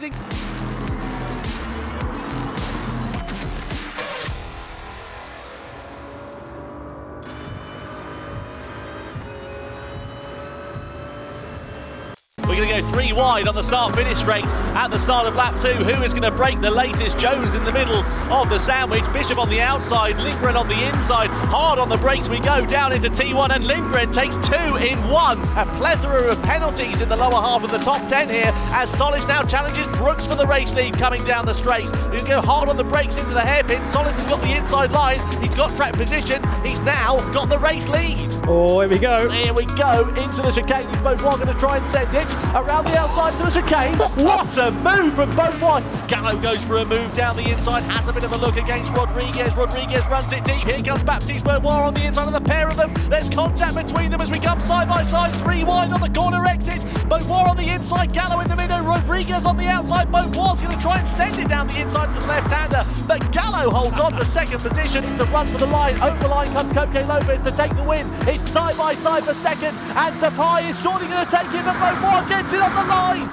amazing. We're going to go 3 wide on the start-finish straight at the start of lap 2. Who is going to break the latest? Jones in the middle of the sandwich. Bishop on the outside. Lindgren on the inside. Hard on the brakes we go down into T1, and Lindgren takes 2 in 1. A plethora of penalties in the lower half of the top 10 here as Solis now challenges Brooks for the race lead coming down the straight. He'll go hard on the brakes into the hairpin. Solis has got the inside line. He's got track position. He's now got the race lead. Oh, here we go. Here we go into the chicane. These both are going to try and send it around the outside to the chicane. What a move from both wide. Gallo goes for a move down the inside, has a bit of a look against Rodriguez. Rodriguez runs it deep. Here comes Baptiste Beauvoir on the inside of the pair of them. There's contact between them as we come side by side. 3 wide on the corner exit. Beauvoir on the inside, Gallo in the middle, Rodriguez on the outside. Beauvoir's going to try and send it down the inside to the left-hander, but Gallo holds on to second position to run for the line. Over the line comes Koke Lopez to take the win. It's side by side for second, and Sapai is surely going to take it, but Beauvoir gets it on the line.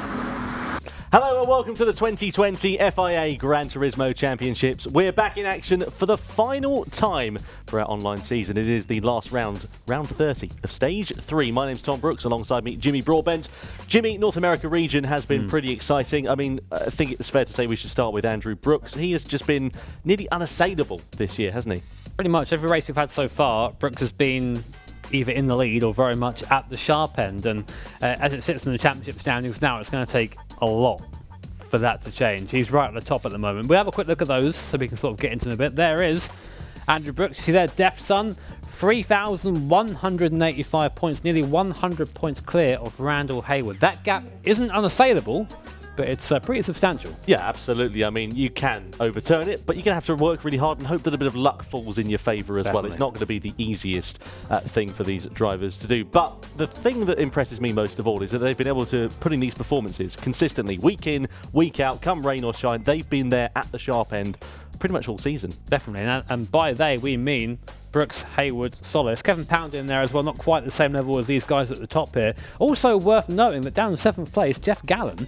Hello and welcome to the 2020 FIA Gran Turismo Championships. We're back in action for the final time for our online season. It is the last round, round 30 of stage 3. My name's Tom Brooks, alongside me, Jimmy Broadbent. Jimmy, North America region has been pretty exciting. I mean, I think it's fair to say we should start with Andrew Brooks. He has just been nearly unassailable this year, hasn't he? Pretty much every race we've had so far, Brooks has been either in the lead or very much at the sharp end, and as it sits in the championship standings now, it's going to take a lot for that to change. He's right at the top at the moment. We'll have a quick look at those so we can sort of get into them a bit. There is Andrew Brooks. You see there, Deaf Son, 3,185 points, nearly 100 points clear of Randall Hayward. That gap isn't unassailable, but it's pretty substantial. Yeah, absolutely. I mean, you can overturn it, but you're going to have to work really hard and hope that a bit of luck falls in your favour as well. It's not going to be the easiest thing for these drivers to do. But the thing that impresses me most of all is that they've been able to put in these performances consistently, week in, week out, come rain or shine. They've been there at the sharp end pretty much all season. Definitely, and by they we mean Brooks, Hayward, Solis. Kevin Pound in there as well, not quite the same level as these guys at the top here. Also worth noting that down in 7th place, Jeff Gallen,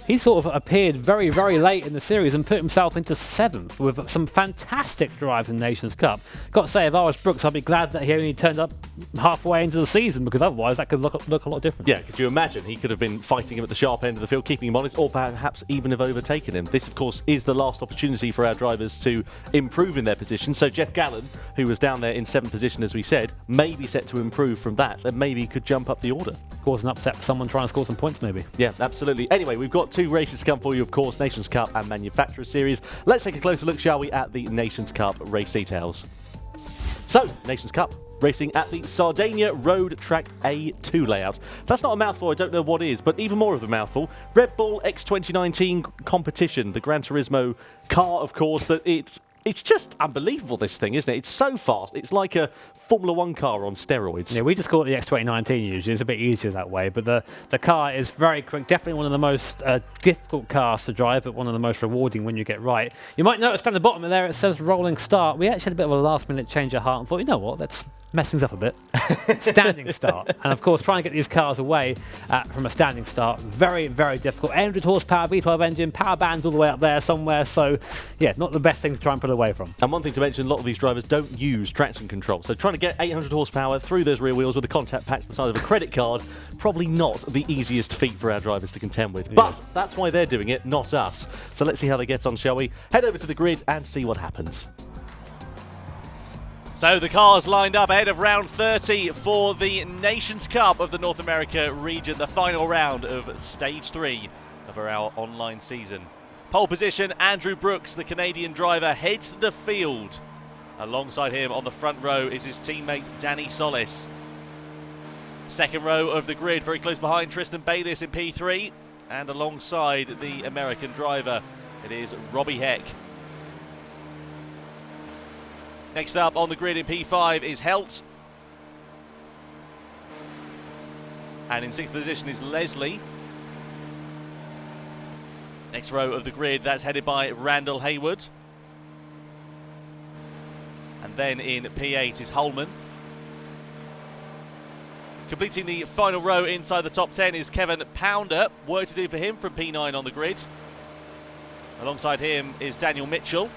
he sort of appeared very, very late in the series and put himself into 7th with some fantastic drives in Nations Cup. Got to say, if I was Brooks, I'd be glad that he only turned up halfway into the season, because otherwise that could look a lot different. Yeah, could you imagine? He could have been fighting him at the sharp end of the field, keeping him honest, or perhaps even have overtaken him. This, of course, is the last opportunity for our drivers to improve in their position. So Jeff Gallen, who was down there in 7th position, as we said, may be set to improve from that and maybe could jump up the order. Cause an upset for someone trying to score some points, maybe. Yeah, absolutely. Anyway, we've got 2 races to come for you, of course, Nations Cup and Manufacturers Series. Let's take a closer look, shall we, at the Nations Cup race details. So, Nations Cup, racing at the Sardegna Road Track A2 layout. If that's not a mouthful, I don't know what is, but even more of a mouthful. Red Bull X 2019 competition, the Gran Turismo car, of course, that it's just unbelievable, this thing, isn't it? It's so fast. It's like a Formula 1 car on steroids. Yeah, we just call it the X 2019 usually. It's a bit easier that way, but the car is very quick. Definitely one of the most difficult cars to drive, but one of the most rewarding when you get right. You might notice down the bottom of there it says rolling start. We actually had a bit of a last-minute change of heart and thought, you know what, let's mess things up a bit. Standing start. And of course, trying to get these cars away from a standing start, very, very difficult. 800 horsepower V12 engine, power bands all the way up there somewhere. So, yeah, not the best thing to try and put away from. And one thing to mention, a lot of these drivers don't use traction control. So trying to get 800 horsepower through those rear wheels with a contact patch the size of a credit card, probably not the easiest feat for our drivers to contend with. Yeah. But that's why they're doing it, not us. So let's see how they get on, shall we? Head over to the grid and see what happens. So the cars lined up ahead of round 30 for the Nations Cup of the North America region, the final round of stage 3 of our online season. Pole position, Andrew Brooks, the Canadian driver, heads the field. Alongside him on the front row is his teammate Danny Solis. Second row of the grid, very close behind Tristan Bayliss in P3, and alongside the American driver, it is Robbie Heck. Next up on the grid in P5 is Helt. And in 6th position is Leslie. Next row of the grid, that's headed by Randall Hayward. And then in P8 is Holman. Completing the final row inside the top 10 is Kevin Pounder. Work to do for him from P9 on the grid. Alongside him is Daniel Mitchell.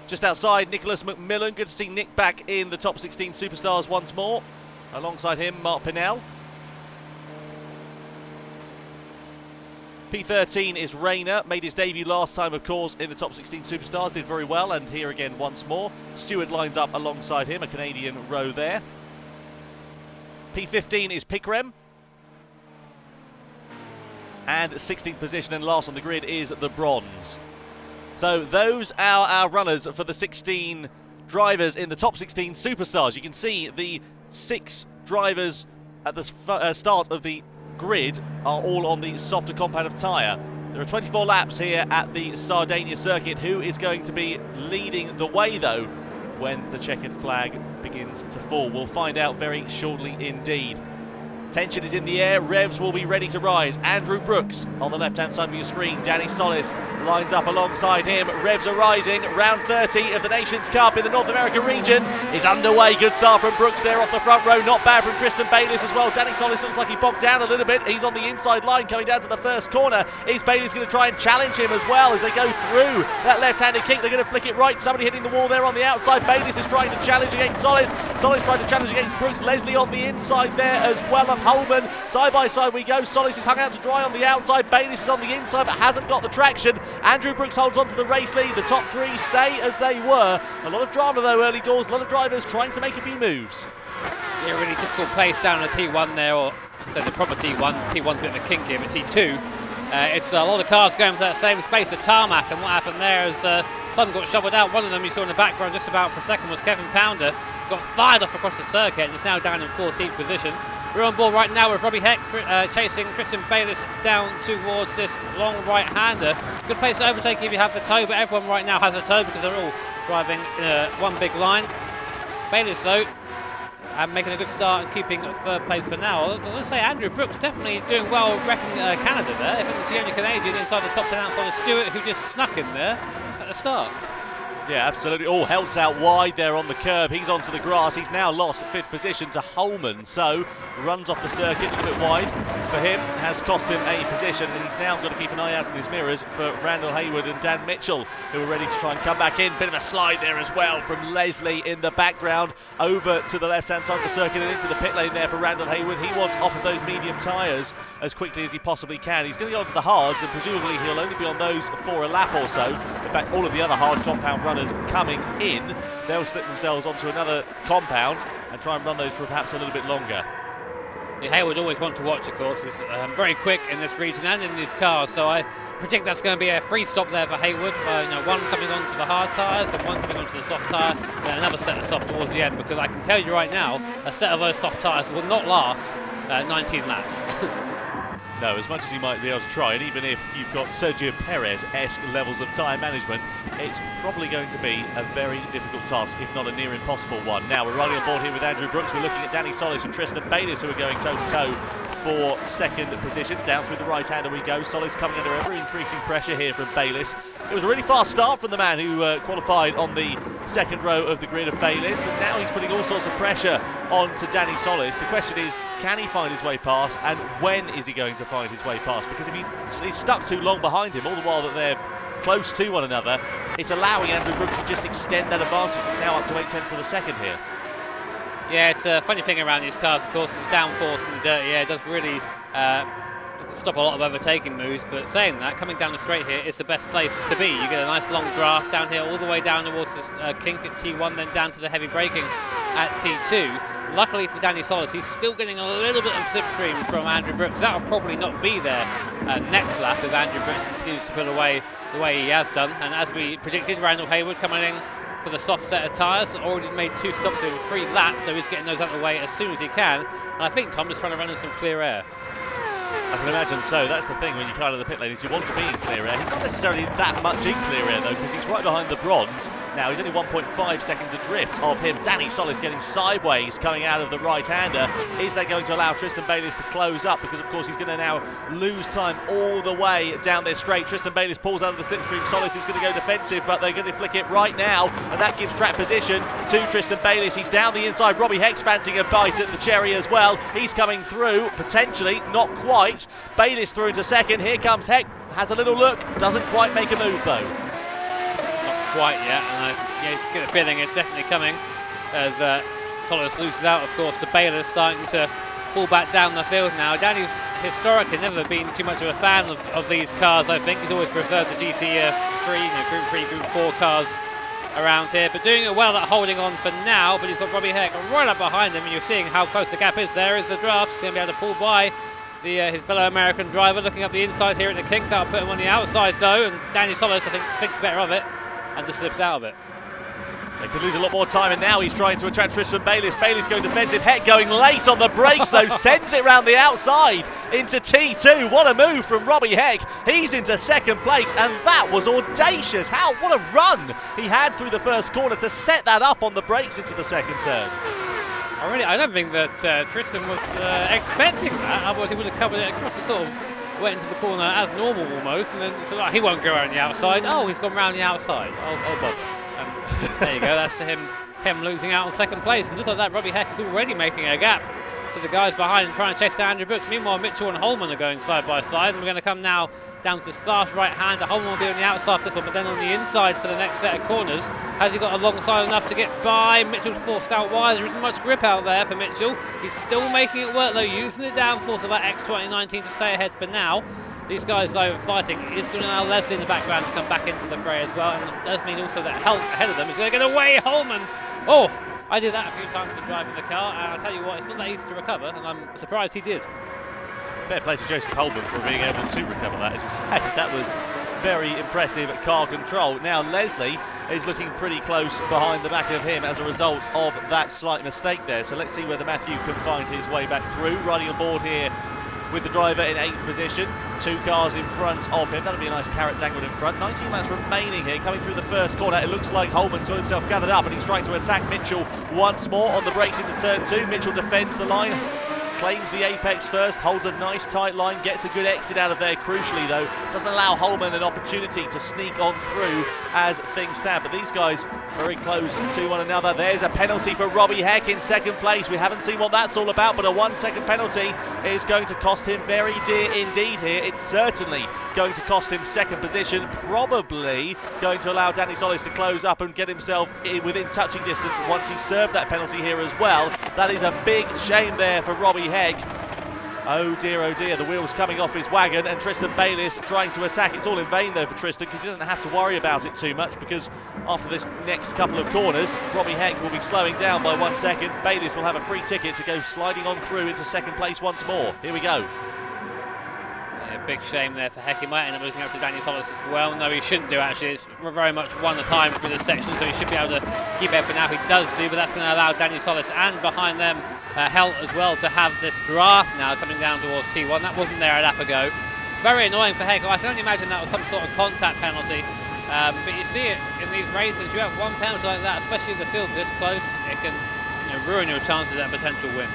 Just outside, Nicholas McMillan. Good to see Nick back in the top 16 Superstars once more. Alongside him, Mark Pinnell. P13 is Rayner. Made his debut last time, of course, in the top 16 Superstars. Did very well, and here again once more. Stewart lines up alongside him, a Canadian row there. P15 is Pikrem. And 16th position and last on the grid is the bronze. So those are our runners for the 16 drivers in the top 16 Superstars. You can see the 6 drivers at the start of the grid are all on the softer compound of tyre. There are 24 laps here at the Sardegna circuit. Who is going to be leading the way, though, when the checkered flag begins to fall? We'll find out very shortly indeed. Tension is in the air, revs will be ready to rise. Andrew Brooks on the left-hand side of your screen. Danny Solis lines up alongside him. Revs are rising. Round 30 of the Nations Cup in the North America region is underway. Good start from Brooks there off the front row. Not bad from Tristan Bayliss as well. Danny Solis looks like he bogged down a little bit. He's on the inside line coming down to the first corner. Is Bayliss going to try and challenge him as well as they go through that left-handed kick? They're going to flick it right. Somebody hitting the wall there on the outside. Bayliss is trying to challenge against Solis. Solis trying to challenge against Brooks. Leslie on the inside there as well of Holman. Side by side we go. Solis is hung out to dry on the outside. Bayliss is on the inside but hasn't got the traction. Andrew Brooks holds on to the race lead. The top 3 stay as they were. A lot of drama though early doors. A lot of drivers trying to make a few moves. Yeah, really difficult place down the T1 there, or so the proper T1. T1's a bit of a kink here, but T2. It's a lot of cars going to that same space, the tarmac, and what happened there is some got shoveled out. One of them you saw in the background just about for a second was Kevin Pounder. Got fired off across the circuit and is now down in 14th position. We're on board right now with Robbie Heck chasing Tristan Bayliss down towards this long right-hander. Good place to overtake if you have the toe, but everyone right now has a toe because they're all driving one big line. Bayliss, though, making a good start and keeping third place for now. I want to say Andrew Brooks definitely doing well wrecking Canada there. I think it's the only Canadian inside the top 10 outside of Stewart who just snuck in there at the start. Yeah, absolutely. All helps out wide there on the curb. He's onto the grass. He's now lost 5th position to Holman. So runs off the circuit a little bit wide for him. Has cost him a position. And he's now got to keep an eye out in his mirrors for Randall Hayward and Dan Mitchell, who are ready to try and come back in. Bit of a slide there as well from Leslie in the background over to the left-hand side of the circuit and into the pit lane there for Randall Hayward. He wants off of those medium tyres as quickly as he possibly can. He's going to go onto the hards and presumably he'll only be on those for a lap or so. In fact, all of the other hard compound runners coming in, they'll slip themselves onto another compound and try and run those for perhaps a little bit longer. Yeah, Hayward always want to watch, of course. He's very quick in this region and in these cars, so I predict that's going to be a free stop there for Hayward. One coming onto the hard tyres and one coming onto the soft tyre, and another set of soft towards the end, because I can tell you right now, a set of those soft tyres will not last 19 laps. No, as much as he might be able to try, and even if you've got Sergio Perez-esque levels of tyre management, it's probably going to be a very difficult task, if not a near impossible one. Now we're riding on board here with Andrew Brooks. We're looking at Danny Solis and Tristan Bayliss, who are going toe-to-toe for second position. Down through the right-hander we go. Solis coming under ever-increasing pressure here from Bayliss. It was a really fast start from the man who qualified on the second row of the grid of Bayliss, and now he's putting all sorts of pressure onto Danny Solis. The question is, can he find his way past, and when is he going to find his way past? Because if he's stuck too long behind him, all the while that they're close to one another, it's allowing Andrew Brooks to just extend that advantage. It's now up to 8/10 of a second here. Yeah, it's a funny thing around these cars, of course, is downforce in the dirty air. It does really stop a lot of overtaking moves, but saying that, coming down the straight here is the best place to be. You get a nice long draft down here, all the way down towards this kink at T1, then down to the heavy braking at T2. Luckily for Danny Solis, he's still getting a little bit of slipstream from Andrew Brooks. That will probably not be there next lap if Andrew Brooks continues to put away the way he has done. And as we predicted, Randall Hayward coming in for the soft set of tyres, already made 2 stops in 3 laps, so he's getting those out of the way as soon as he can. And I think Tom is trying to run in some clear air. I can imagine so. That's the thing when you come out of the pit lane, is you want to be in clear air. He's not necessarily that much in clear air though, because he's right behind the bronze. Now he's only 1.5 seconds adrift of him. Danny Solis getting sideways coming out of the right-hander. Is that going to allow Tristan Bayliss to close up? Because of course he's going to now lose time all the way down there straight. Tristan Bayliss pulls out of the slipstream. Solis is going to go defensive, but they're going to flick it right now, and that gives track position to Tristan Bayliss. He's down the inside. Robbie Heck's fancying a bite at the cherry as well. He's coming through, potentially, not quite. front. Bayliss through to second. Here comes Heck. Has a little look. Doesn't quite make a move though. Not quite yet, and I get a feeling it's definitely coming as Solis loses out, of course, to Bayliss, starting to fall back down the field now. Danny's historically never been too much of a fan of these cars, I think. He's always preferred the GT3, Group 3, Group 4 cars around here, but doing it well at holding on for now. But he's got Robbie Heck right up behind him, and you're seeing how close the gap is. There is the draft. He's going to be able to pull by his fellow American driver. Looking up the inside here at the King car, put him on the outside though, and Danny Solis, I think, thinks better of it and just slips out of it. They could lose a lot more time, and now he's trying to attract Tristan Bayliss. Bayliss going defensive. Heck going late on the brakes though, sends it round the outside into T2. What a move from Robbie Heck. He's into second place, and that was audacious. What a run he had through the first corner to set that up on the brakes into the second turn. I don't think that Tristan was expecting that, otherwise he would have covered it across. He sort of went into the corner as normal almost, and then so he won't go around the outside. Oh, he's gone round the outside. Oh bother. There you go, that's him losing out on second place. And just like that, Robbie Heck is already making a gap to the guys behind and trying to chase down Andrew Brooks. Meanwhile, Mitchell and Holman are going side by side, and we're going to come now down to Star's right hand. Holman will be on the outside for this one, but then on the inside for the next set of corners. Has he got alongside enough to get by? Mitchell's forced out wide. There isn't much grip out there for Mitchell. He's still making it work though, using the downforce of that X2019 to stay ahead for now. These guys, though, fighting is going to allow Leslie in the background to come back into the fray as well, and it does mean also that Help ahead of them is going to get away. Holman! Oh, I did that a few times when driving the car, and I'll tell you what, it's not that easy to recover, and I'm surprised he did. Fair play to Joseph Holman for being able to recover that, as you say. That was very impressive car control. Now Leslie is looking pretty close behind the back of him as a result of that slight mistake there. So let's see whether Matthew can find his way back through. Riding on board here with the driver in 8th position, 2 cars in front of him. That'll be a nice carrot dangled in front. 19 laps remaining here, coming through the first corner. It looks like Holman's got himself gathered up, and he's trying to attack Mitchell once more on the brakes into turn 2. Mitchell defends the line, claims the apex first, holds a nice tight line, gets a good exit out of there. Crucially though, doesn't allow Holman an opportunity to sneak on through as things stand. But these guys very close to one another. There's a penalty for Robbie Heck in second place. We haven't seen what that's all about, but a 1-second penalty is going to cost him very dear indeed here. It's certainly going to cost him second position, probably going to allow Danny Solis to close up and get himself within touching distance once he's served that penalty here as well. That is a big shame there for Robbie Heck. Oh dear, the wheels coming off his wagon, and Tristan Bayliss trying to attack. It's all in vain though for Tristan, because he doesn't have to worry about it too much, because after this next couple of corners, Robbie Heck will be slowing down by 1 second. Bayliss will have a free ticket to go sliding on through into second place once more. Here we go. Big shame there for Heck. He might end up losing out to Daniel Solis as well. No, he shouldn't do actually. It's very much one at a time through this section, so he should be able to keep it for now. He does do, but that's going to allow Daniel Solis and behind them Helt as well to have this draft now coming down towards T1. That wasn't there a lap ago. Very annoying for Heck. I can only imagine that was some sort of contact penalty. But you see it in these races. You have one penalty like that, especially if the field this close, it can ruin your chances at a potential win.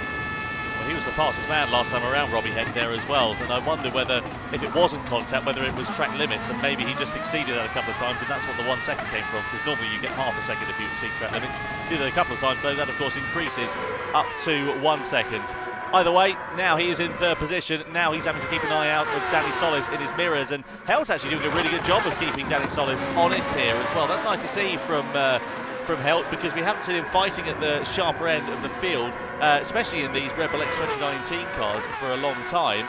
Well, he was the fastest man last time around, Robbie Heck, there as well. And I wonder whether, if it wasn't contact, whether it was track limits, and maybe he just exceeded that a couple of times, and that's what the 1 second came from, because normally you get half a second if you exceed track limits. Do that a couple of times, though, that of course increases up to 1 second. Either way, now he is in third position. Now he's having to keep an eye out of Danny Solis in his mirrors, and Helt's actually doing a really good job of keeping Danny Solis honest here as well. That's nice to see from Helt, because we haven't seen him fighting at the sharper end of the field, especially in these Red Bull X 2019 cars, for a long time.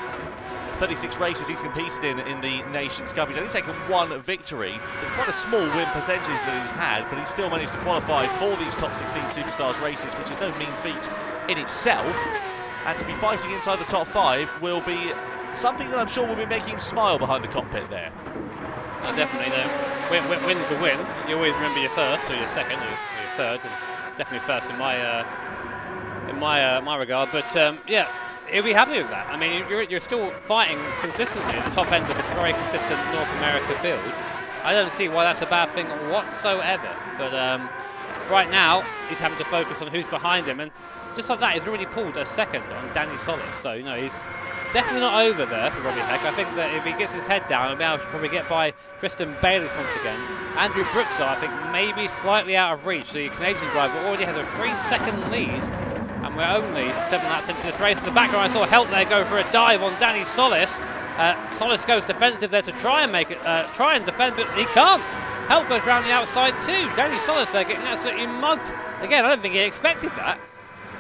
36 races he's competed in the Nations Cup. He's only taken 1 victory, so it's quite a small win percentage that he's had, but he's still managed to qualify for these top 16 Superstars races, which is no mean feat in itself. And to be fighting inside the top 5 will be something that I'm sure will be making him smile behind the cockpit there. Definitely, no. Win's a win. You always remember your first, or your second, or your third, and definitely first in my regard. But yeah, he'll be happy with that. I mean, you're still fighting consistently at the top end of this very consistent North America field. I don't see why that's a bad thing whatsoever. But right now, he's having to focus on who's behind him, and just like that, he's already pulled a second on Danny Solis. So he's definitely not over there for Robbie Heck. I think that if he gets his head down, he'll be able to probably get by Tristan Bayliss once again. Andrew Brooks, I think, maybe slightly out of reach. The Canadian driver already has a 3-second lead, and We're only 7 laps into this race. In the background, I saw Helt there go for a dive on Danny Solis. Solis goes defensive there to try and make it, try and defend, but he can't. Helt goes round the outside too. Danny Solis there getting absolutely mugged. Again, I don't think he expected that.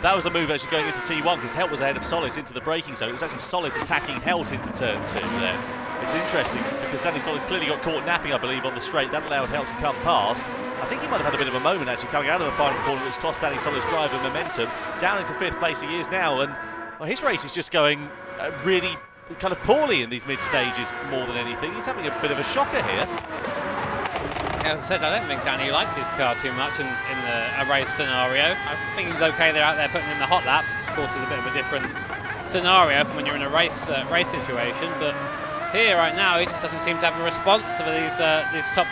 That was a move actually going into T1 because Helt was ahead of Solis into the braking zone. It was actually Solis attacking Helt into turn 2 there. It's interesting because Danny Solis clearly got caught napping, I believe, on the straight. That allowed Helt to come past. I think he might have had a bit of a moment actually coming out of the final corner, which cost Danny Solis drive and momentum. Down into 5th place he is now, and well, his race is just going really kind of poorly in these mid stages more than anything. He's having a bit of a shocker here. As I said, I don't think Danny likes his car too much in a race scenario. I think he's okay there out there putting in the hot laps. Of course, it's a bit of a different scenario from when you're in a race situation, but here right now he just doesn't seem to have a response for these top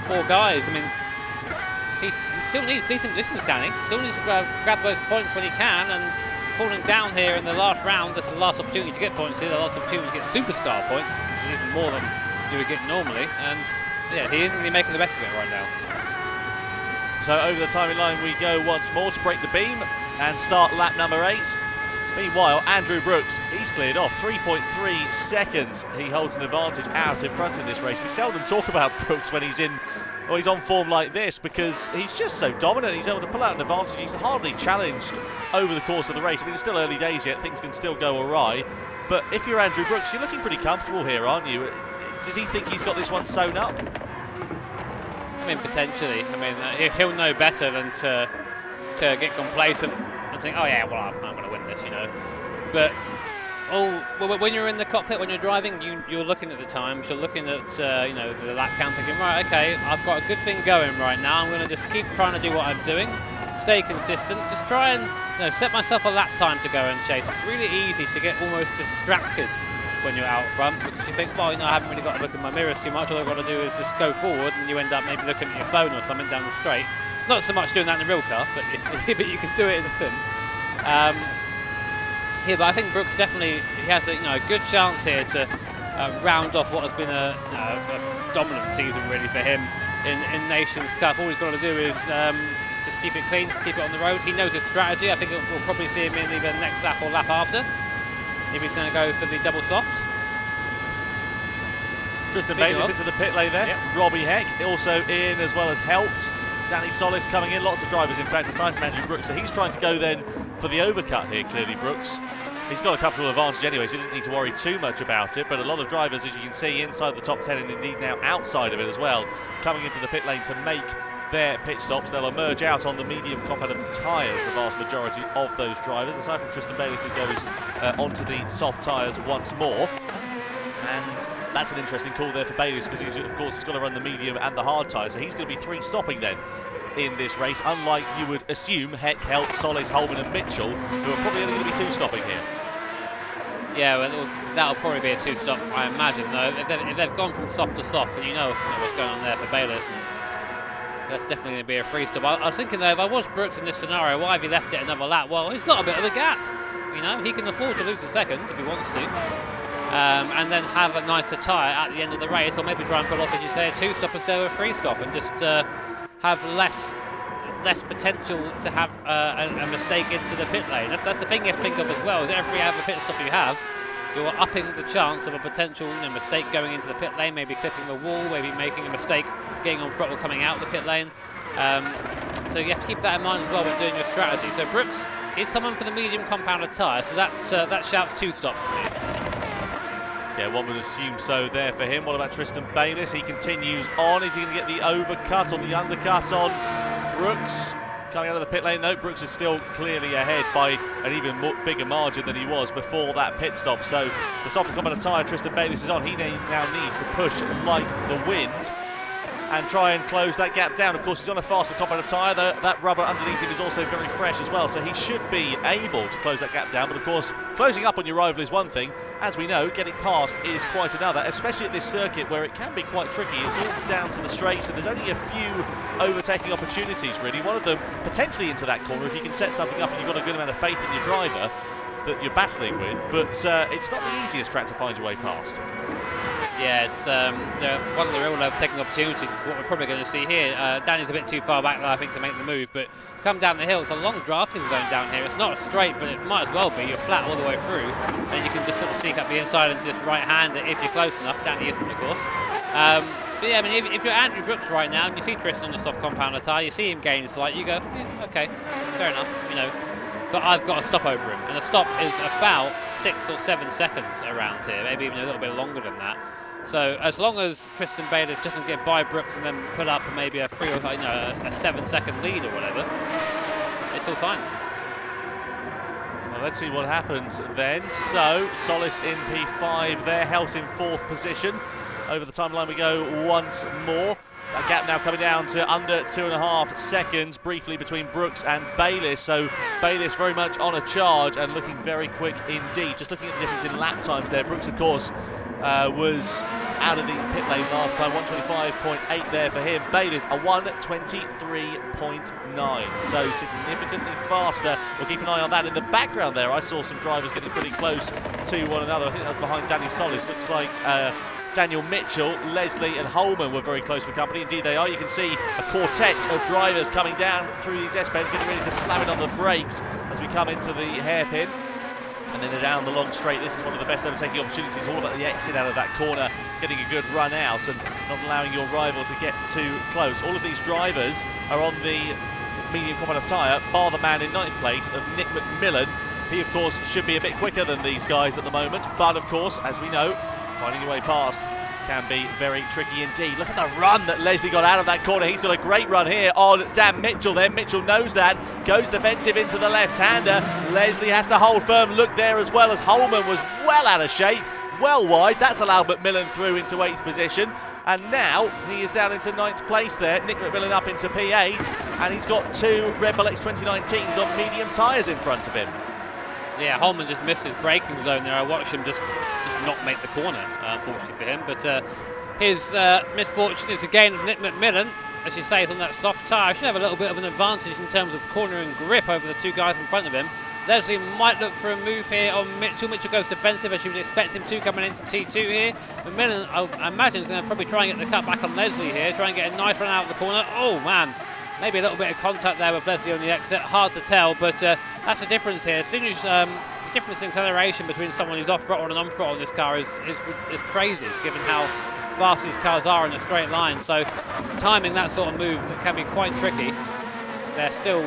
4 guys. I mean, he still needs decent distance, Danny. Still needs to grab those points when he can, and falling down here in the last round, that's the last opportunity to get points here, the last opportunity to get superstar points, which is even more than you would get normally, and yeah, he isn't really making the best of it right now. So over the timing line we go once more to break the beam and start lap number 8. Meanwhile, Andrew Brooks, he's cleared off 3.3 seconds. He holds an advantage out in front in this race. We seldom talk about Brooks when he's on form like this because he's just so dominant. He's able to pull out an advantage. He's hardly challenged over the course of the race. I mean, it's still early days yet. Things can still go awry. But if you're Andrew Brooks, you're looking pretty comfortable here, aren't you? Does he think he's got this one sewn up? I mean, potentially. I mean, he'll know better than to get complacent and think, oh yeah, well, I'm going to win this, you know. But when you're in the cockpit, when you're driving, you're looking at the times, you're looking at you know, the lap count, thinking, right, okay, I've got a good thing going right now. I'm going to just keep trying to do what I'm doing, stay consistent, just try and set myself a lap time to go and chase. It's really easy to get almost distracted when you're out front because you think, well, I haven't really got to look in my mirrors too much. All I've got to do is just go forward, and you end up maybe looking at your phone or something down the straight. Not so much doing that in a real car, but you can do it in the sim. Here, but I think Brooks definitely has a good chance here to round off what has been a dominant season really for him in Nations Cup. All he's got to do is just keep it clean, keep it on the road. He knows his strategy. I think we'll probably see him in either next lap or lap after. If he's going to go for the double soft. Tristan Bayless into the pit lane there. Yep. Robbie Heck also in, as well as Helps. Danny Solis coming in. Lots of drivers, in fact, aside from Andrew Brooks. So he's trying to go then for the overcut here, clearly, Brooks. He's got a comfortable advantage anyway, so he doesn't need to worry too much about it. But a lot of drivers, as you can see, inside the top 10 and indeed now outside of it as well, coming into the pit lane to make their pit stops. They'll emerge out on the medium competitive tyres, the vast majority of those drivers, aside from Tristan Bayless, who goes onto the soft tyres once more. And that's an interesting call there for Bayless because he's, of course, he's got to run the medium and the hard tyres, so he's going to be 3 stopping then in this race, unlike you would assume Heck, Helt, Solis, Holman and Mitchell, who are probably only going to be 2 stopping here. Yeah, well, that'll probably be a 2 stop, I imagine, though. If they've gone from soft to soft, then you know what's going on there for Bayless. That's definitely going to be a 3 stop. I was thinking, though, if I was Brooks in this scenario, why have he left it another lap? Well, he's got a bit of a gap. He can afford to lose a second if he wants to. And then have a nicer tyre at the end of the race, or maybe try and pull off, as you say, a 2 stop instead of a 3 stop, and just have less potential to have a mistake into the pit lane. That's the thing you have to think of as well, is every other pit stop you have, you're upping the chance of a potential mistake going into the pit lane, maybe clipping the wall, maybe making a mistake getting on throttle coming out of the pit lane. So you have to keep that in mind as well when doing your strategy. So Brooks is coming for the medium compounded tyre, so that shouts 2 stops to me. Yeah, one would assume so there for him. What about Tristan Bayless? He continues on. Is he going to get the overcut or the undercut on Brooks? Coming out of the pit lane, though, Brooks is still clearly ahead by an even bigger margin than he was before that pit stop. So the softer compound tyre Tristan Bayless is on. He now needs to push like the wind and try and close that gap down. Of course, he's on a faster compound tyre. That rubber underneath him is also very fresh as well, so he should be able to close that gap down. But of course, closing up on your rival is one thing. As we know, getting past is quite another, especially at this circuit where it can be quite tricky. It's all down to the straights, and there's only a few overtaking opportunities, really. One of them potentially into that corner if you can set something up and you've got a good amount of faith in your driver that you're battling with. But it's not the easiest track to find your way past. Yeah, it's one of the real overtaking opportunities is what we're probably going to see here. Danny's a bit too far back there, I think, to make the move, but to come down the hill, it's a long drafting zone down here. It's not straight, but it might as well be. You're flat all the way through, and you can just sort of sneak up the inside and just right-hand it if you're close enough. Danny isn't, of course. But yeah, I mean, if you're Andrew Brooks right now, and you see Tristan on the soft compounder tyre, you see him gain slight, you go, yeah, okay, fair enough, you know. But I've got to stop over him, and the stop is about 6 or 7 seconds around here, maybe even a little bit longer than that. So as long as Tristan Bayliss doesn't get by Brooks and then put up maybe a 3 or a 7-second lead or whatever, it's all fine. Well, let's see what happens then. So Solis in P5 there, Helt in 4th position. Over the timeline we go once more. That gap now coming down to under 2.5 seconds, briefly between Brooks and Bayliss. So Bayliss very much on a charge and looking very quick indeed. Just looking at the difference in lap times there. Brooks, of course, was out of the pit lane last time, 125.8 there for him. Bayliss a 123.9, so significantly faster. We'll keep an eye on that. In the background there, I saw some drivers getting pretty close to one another. I think that was behind Danny Solis. Looks like Daniel Mitchell, Leslie and Holman were very close for company. Indeed they are. You can see a quartet of drivers coming down through these S-bends, getting ready to slam it on the brakes as we come into the hairpin. And then down the long straight. This is one of the best overtaking opportunities. All about the exit out of that corner, getting a good run out and not allowing your rival to get too close. All of these drivers are on the medium competitive tyre, bar the man in 9th place of Nick McMillan. He, of course, should be a bit quicker than these guys at the moment, but, of course, as we know, finding your way past can be very tricky indeed. Look at the run that Leslie got out of that corner. He's got a great run here on Dan Mitchell then. Mitchell knows that, goes defensive into the left-hander. Leslie has to hold firm. Look there as well as Holman was well out of shape, well wide. That's allowed McMillan through into 8th position. And now he is down into 9th place there. Nick McMillan up into P8. And he's got 2 Red Bull X 2019s on medium tyres in front of him. Yeah, Holman just missed his braking zone there. I watched him just not make the corner, unfortunately for him. But his misfortune is again Nick McMillan, as you say, on that soft tyre. Should have a little bit of an advantage in terms of corner and grip over the 2 guys in front of him. Leslie might look for a move here on Mitchell. Mitchell goes defensive, as you would expect him to, coming into T2 here. McMillan, I imagine, is going to probably try and get the cut back on Leslie here, try and get a nice run out of the corner. Oh, man. Maybe a little bit of contact there with Leslie on the exit. Hard to tell, but that's the difference here. As soon as the difference in acceleration between someone who's off throttle and on throttle in this car is crazy, given how fast these cars are in a straight line. So timing that sort of move can be quite tricky. They're still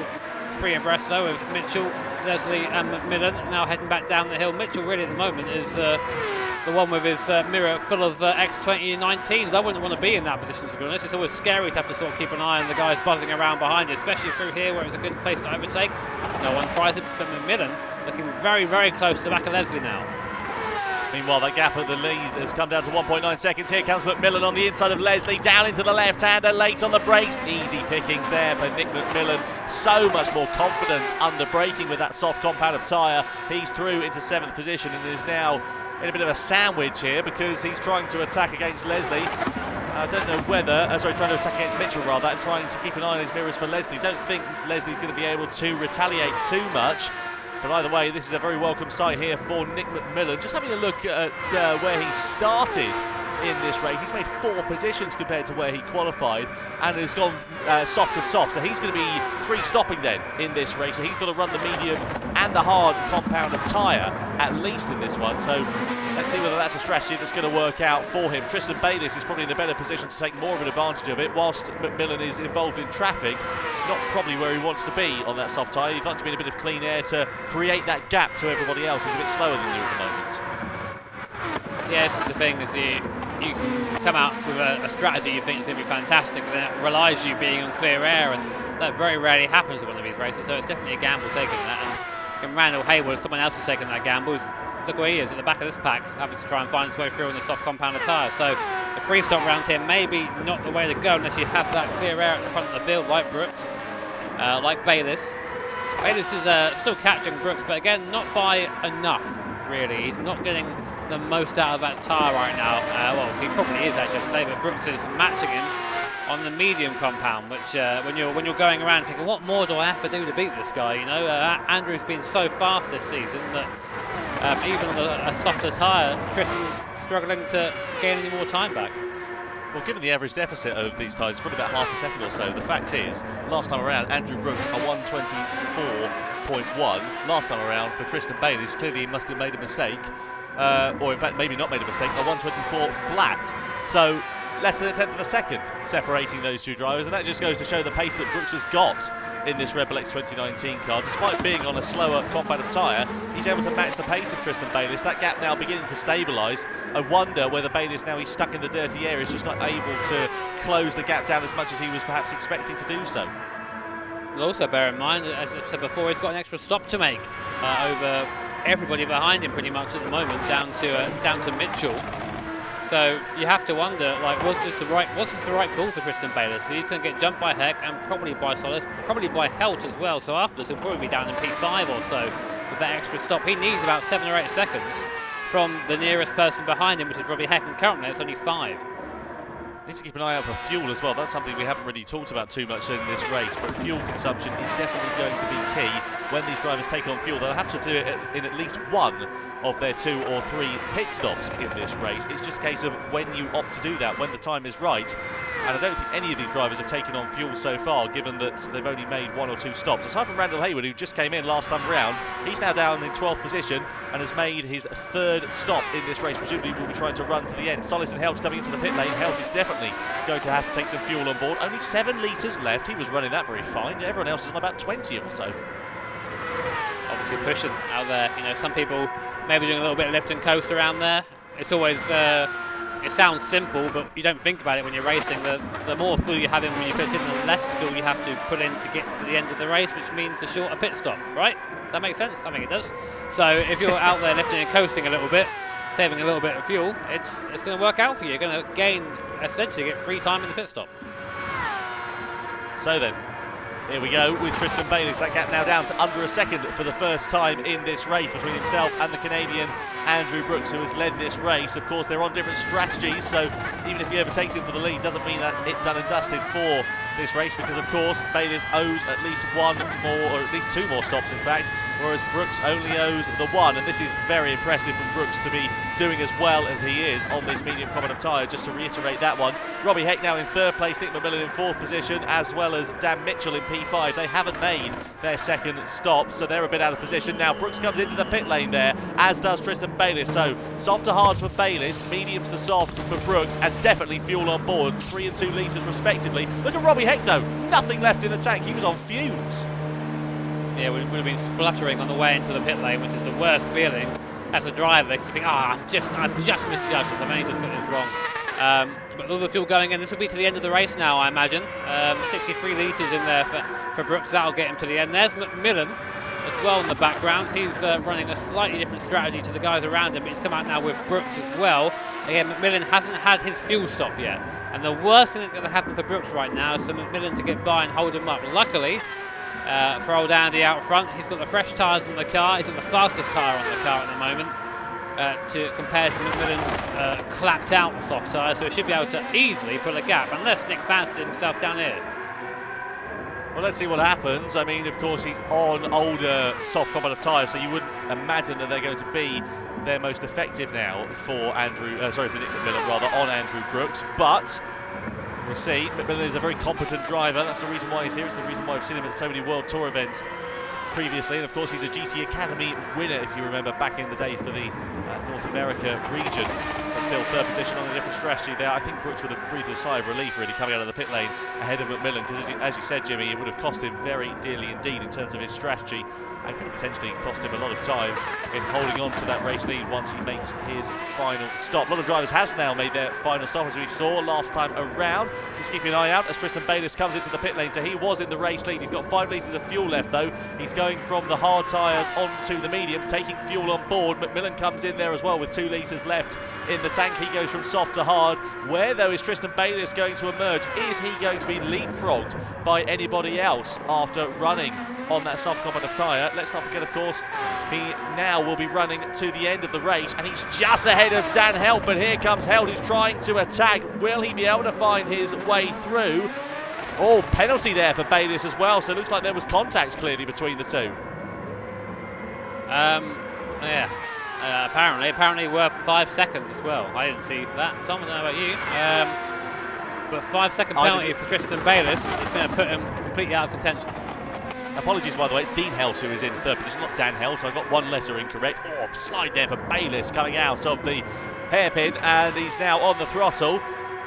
3 abreast though, with Mitchell, Leslie and McMillan now heading back down the hill. Mitchell really at the moment is the one with his mirror full of X2019s. I wouldn't want to be in that position, to be honest. It's always scary to have to sort of keep an eye on the guys buzzing around behind you, especially through here where it's a good place to overtake. No one tries it, but McMillan looking very, very close to the back of Leslie now. Meanwhile, that gap at the lead has come down to 1.9 seconds. Here comes McMillan on the inside of Leslie, down into the left-hander, late on the brakes. Easy pickings there for Nick McMillan. So much more confidence under braking with that soft compound of tyre. He's through into 7th position and is now in a bit of a sandwich here because he's trying to attack against Leslie. I don't know whether, trying to attack against Mitchell rather, and trying to keep an eye on his mirrors for Leslie. Don't think Leslie's going to be able to retaliate too much. But either way, this is a very welcome sight here for Nick McMillan. Just having a look at where he started in this race. He's made 4 positions compared to where he qualified and has gone soft to soft. So he's going to be 3 stopping then in this race. So he's got to run the medium and the hard compound of tyre at least in this one. So let's see whether that's a strategy that's going to work out for him. Tristan Bayliss is probably in a better position to take more of an advantage of it, whilst McMillan is involved in traffic. Not probably where he wants to be on that soft tyre. He'd like to be in a bit of clean air to create that gap to everybody else who's a bit slower than you at the moment. Yeah, this is the thing, is you can come out with a strategy you think is going to be fantastic, and then it relies you being on clear air, and that very rarely happens in one of these races, so it's definitely a gamble taking that. And Randall Hayward, someone else has taken that gamble. Look where he is, at the back of this pack, having to try and find his way through in the soft compound of tyre. So the free stop round here maybe not the way to go unless you have that clear air at the front of the field, like Brooks, like Bayliss. Bayliss is still capturing Brooks, but again, not by enough, really. He's not getting the most out of that tyre right now. Well, he probably is, actually, I should say, but Brooks is matching him on the medium compound, which when you're going around thinking, what more do I have to do to beat this guy? You know, Andrew's been so fast this season that Even on a softer tyre, Tristan's struggling to gain any more time back. Well, given the average deficit of these tyres, it's probably about half a second or so. The fact is, last time around, Andrew Brooks a 1:24.1. Last time around for Tristan Bayliss, clearly he must have made a mistake, or in fact maybe not made a mistake, a 1:24 flat. So less than a tenth of a second separating those two drivers, and that just goes to show the pace that Brooks has got in this Red Bull X 2019 car. Despite being on a slower compound tyre, he's able to match the pace of Tristan Bayliss. That gap now beginning to stabilise. I wonder whether Bayliss, now he's stuck in the dirty area, is just not able to close the gap down as much as he was perhaps expecting to do so. And also bear in mind, as I said before, he's got an extra stop to make over everybody behind him pretty much at the moment, down to Mitchell. So you have to wonder, like, was this the right call for Tristan Bayliss? He's going to get jumped by Heck and probably by Solis, probably by Helt as well. So afterwards he'll probably be down in P5 or so with that extra stop. He needs about 7 or 8 seconds from the nearest person behind him, which is Robbie Heck, and currently it's only 5. Needs to keep an eye out for fuel as well. That's something we haven't really talked about too much in this race, but fuel consumption is definitely going to be key when these drivers take on fuel. They'll have to do it in at least one of their 2 or 3 pit stops in this race. It's just a case of when you opt to do that, when the time is right. And I don't think any of these drivers have taken on fuel so far, given that they've only made 1 or 2 stops. Aside from Randall Hayward, who just came in last time round, he's now down in 12th position and has made his 3rd stop in this race. Presumably will be trying to run to the end. Solis and Helt coming into the pit lane. Helt is definitely going to have to take some fuel on board. Only 7 litres left. He was running that very fine. Everyone else is on about 20 or so. Obviously pushing out there. You know, some people maybe doing a little bit of lift and coast around there. It's always, it sounds simple, but you don't think about it when you're racing. The more fuel you have in when you put it in, the less fuel you have to put in to get to the end of the race, which means a shorter pit stop, right? That makes sense? I think it does. So if you're out there lifting and coasting a little bit, saving a little bit of fuel, it's going to work out for you. You're going to essentially get free time in the pit stop. So then, here we go with Tristan Bayliss. That gap now down to under a second for the first time in this race between himself and the Canadian Andrew Brooks, who has led this race. Of course, they're on different strategies, so even if he overtakes him for the lead, doesn't mean that's it done and dusted for this race, because of course Bayliss owes at least 1 more, or at least 2 more stops in fact, whereas Brooks only owes the 1, and this is very impressive from Brooks to be doing as well as he is on this medium compound tyre. Just to reiterate that one, Robbie Heck now in 3rd place, Nick McMillan in 4th position, as well as Dan Mitchell in P5. They haven't made their 2nd stop, so they're a bit out of position. Now Brooks comes into the pit lane there, as does Tristan Bayliss. So soft to hard for Bayliss, mediums to soft for Brooks, and definitely fuel on board, 3 and 2 litres respectively. Look at Robbie Heck though, nothing left in the tank, he was on fumes. Yeah, we would have been spluttering on the way into the pit lane, which is the worst feeling as a driver. You think, I've just misjudged this, I've only just got this wrong. But all the fuel going in, this will be to the end of the race now, I imagine. 63 litres in there for Brooks, that'll get him to the end. There's McMillan as well in the background. He's running a slightly different strategy to the guys around him, but he's come out now with Brooks as well. Again, McMillan hasn't had his fuel stop yet, and the worst thing that's going to happen for Brooks right now is for McMillan to get by and hold him up. Luckily for old Andy out front, he's got the fresh tyres on the car, he's got the fastest tyre on the car at the moment, to compare to McMillan's clapped out soft tyre, so he should be able to easily pull a gap, unless Nick fancies himself down here. Well, let's see what happens. I mean, of course, he's on older soft compound tyres, so you wouldn't imagine that they're going to be their most effective now for Nick McMillan rather, on Andrew Brooks, but we'll see. McMillan is a very competent driver. That's the reason why he's here. It's the reason why I've seen him at so many World Tour events previously, and of course he's a GT Academy winner, if you remember, back in the day for the North America region. But still 3rd position on a different strategy there. I think Brooks would have breathed a sigh of relief really coming out of the pit lane ahead of McMillan, because as you said, Jimmy, it would have cost him very dearly indeed in terms of his strategy, and could have potentially cost him a lot of time in holding on to that race lead once he makes his final stop. A lot of drivers has now made their final stop, as we saw last time around. Just keeping an eye out as Tristan Bayliss comes into the pit lane. So he was in the race lead. He's got 5 litres of fuel left though. He's going from the hard tyres onto the mediums, taking fuel on board. McMillan comes in there as well with 2 litres left in the tank. He goes from soft to hard. Where though is Tristan Bayliss going to emerge? Is he going to be leapfrogged by anybody else after running on that soft compound tyre? Let's not forget, of course, he now will be running to the end of the race, and he's just ahead of Dan Helt, but here comes Helt, who's trying to attack. Will he be able to find his way through? Oh, penalty there for Bayliss as well, so it looks like there was contact clearly between the two. Yeah. Apparently worth 5 seconds as well. I didn't see that. Tom, I don't know about you. But 5-second penalty for Tristan Bayliss is going to put him completely out of contention. Apologies, by the way, it's Dean Helt who is in third position, not Dan Helt. I got one letter incorrect. Oh, slide there for Bayliss coming out of the hairpin, and he's now on the throttle.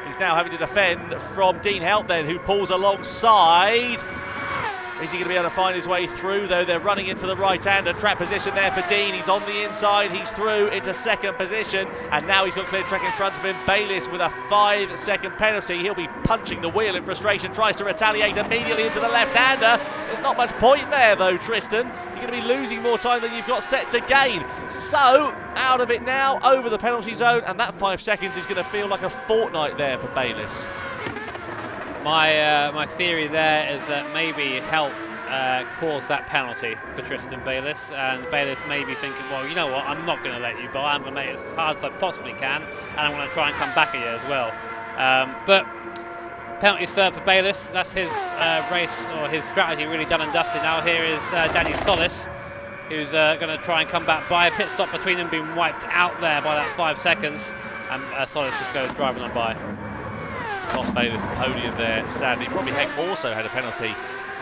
He's now having to defend from Dean Helt then, who pulls alongside. Is he going to be able to find his way through, though? They're running into the right-hander. Trap position there for Dean. He's on the inside. He's through into second position. And now he's got clear track in front of him. Bayliss with a 5-second penalty. He'll be punching the wheel in frustration. Tries to retaliate immediately into the left-hander. There's not much point there, though, Tristan. You're going to be losing more time than you've got set to gain. So, out of it now, over the penalty zone. And that 5 seconds is going to feel like a fortnight there for Bayliss. My theory there is that maybe Helt caused that penalty for Tristan Bayliss, and Bayliss may be thinking, well, you know what, I'm not going to let you by, I'm going to make it as hard as I possibly can, and I'm going to try and come back at you as well. But penalty served for Bayliss. That's his race, or his strategy, really done and dusted. Now here is Danny Solis, who's going to try and come back by. A pit stop between them being wiped out there by that 5 seconds, and Solis just goes driving on by. Cost Bayliss a podium there, sadly. Robbie Heck also had a penalty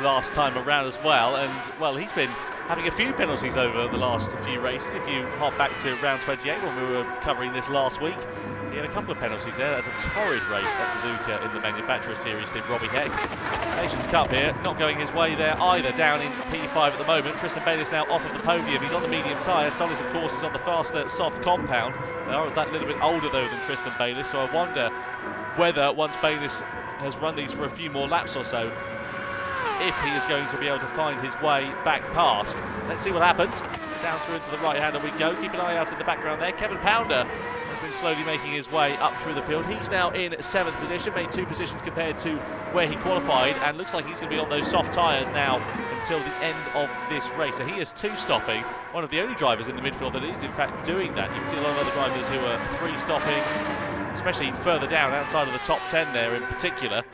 last time around as well, and well, he's been having a few penalties over the last few races. If you hop back to round 28 when we were covering this last week, he had a couple of penalties there. That's a torrid race at Suzuka in the Manufacturer Series, did Robbie Heck. Nations Cup here, not going his way there either, down in P5 at the moment. Tristan Bayliss now off of the podium. He's on the medium tyre. Solis, of course, is on the faster soft compound. They are that little bit older, though, than Tristan Bayliss, so I wonder whether, once Bayliss has run these for a few more laps or so, if he is going to be able to find his way back past. Let's see what happens. Down through into the right-hander we go. Keep an eye out in the background there. Kevin Pounder has been slowly making his way up through the field. He's now in 7th position, made 2 positions compared to where he qualified, and looks like he's going to be on those soft tyres now until the end of this race. So he is 2-stopping, one of the only drivers in the midfield that is in fact doing that. You can see a lot of other drivers who are 3-stopping, especially further down outside of the top 10 there in particular.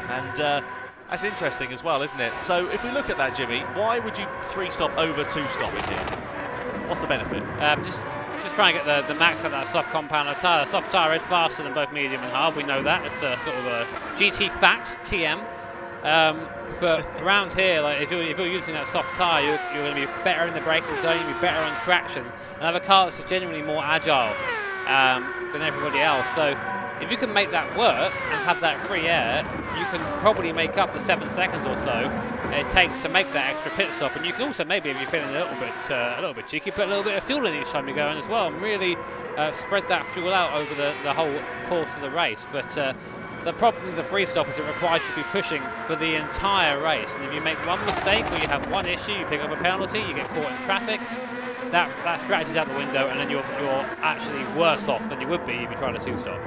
And that's interesting as well, isn't it? So if we look at that, Jimmy, why would you 3-stop over 2-stopping here? What's the benefit? Just try and get the max out of that soft compound tyre. The soft tyre is faster than both medium and hard. We know that. It's sort of a GT fact, TM. But around here, like if you're using that soft tyre, you're going to be better in the braking zone. You'll be better on traction, and have a car that's genuinely more agile than everybody else. So if you can make that work and have that free air, you can probably make up the 7 seconds or so it takes to make that extra pit stop. And you can also, maybe if you're feeling a little bit cheeky, put a little bit of fuel in each time you're going as well, and really spread that fuel out over the whole course of the race. But the problem with the free stop is it requires you to be pushing for the entire race. And if you make one mistake or you have one issue, you pick up a penalty, you get caught in traffic, that strategy's out the window, and then you're actually worse off than you would be if you tried a 2-stop.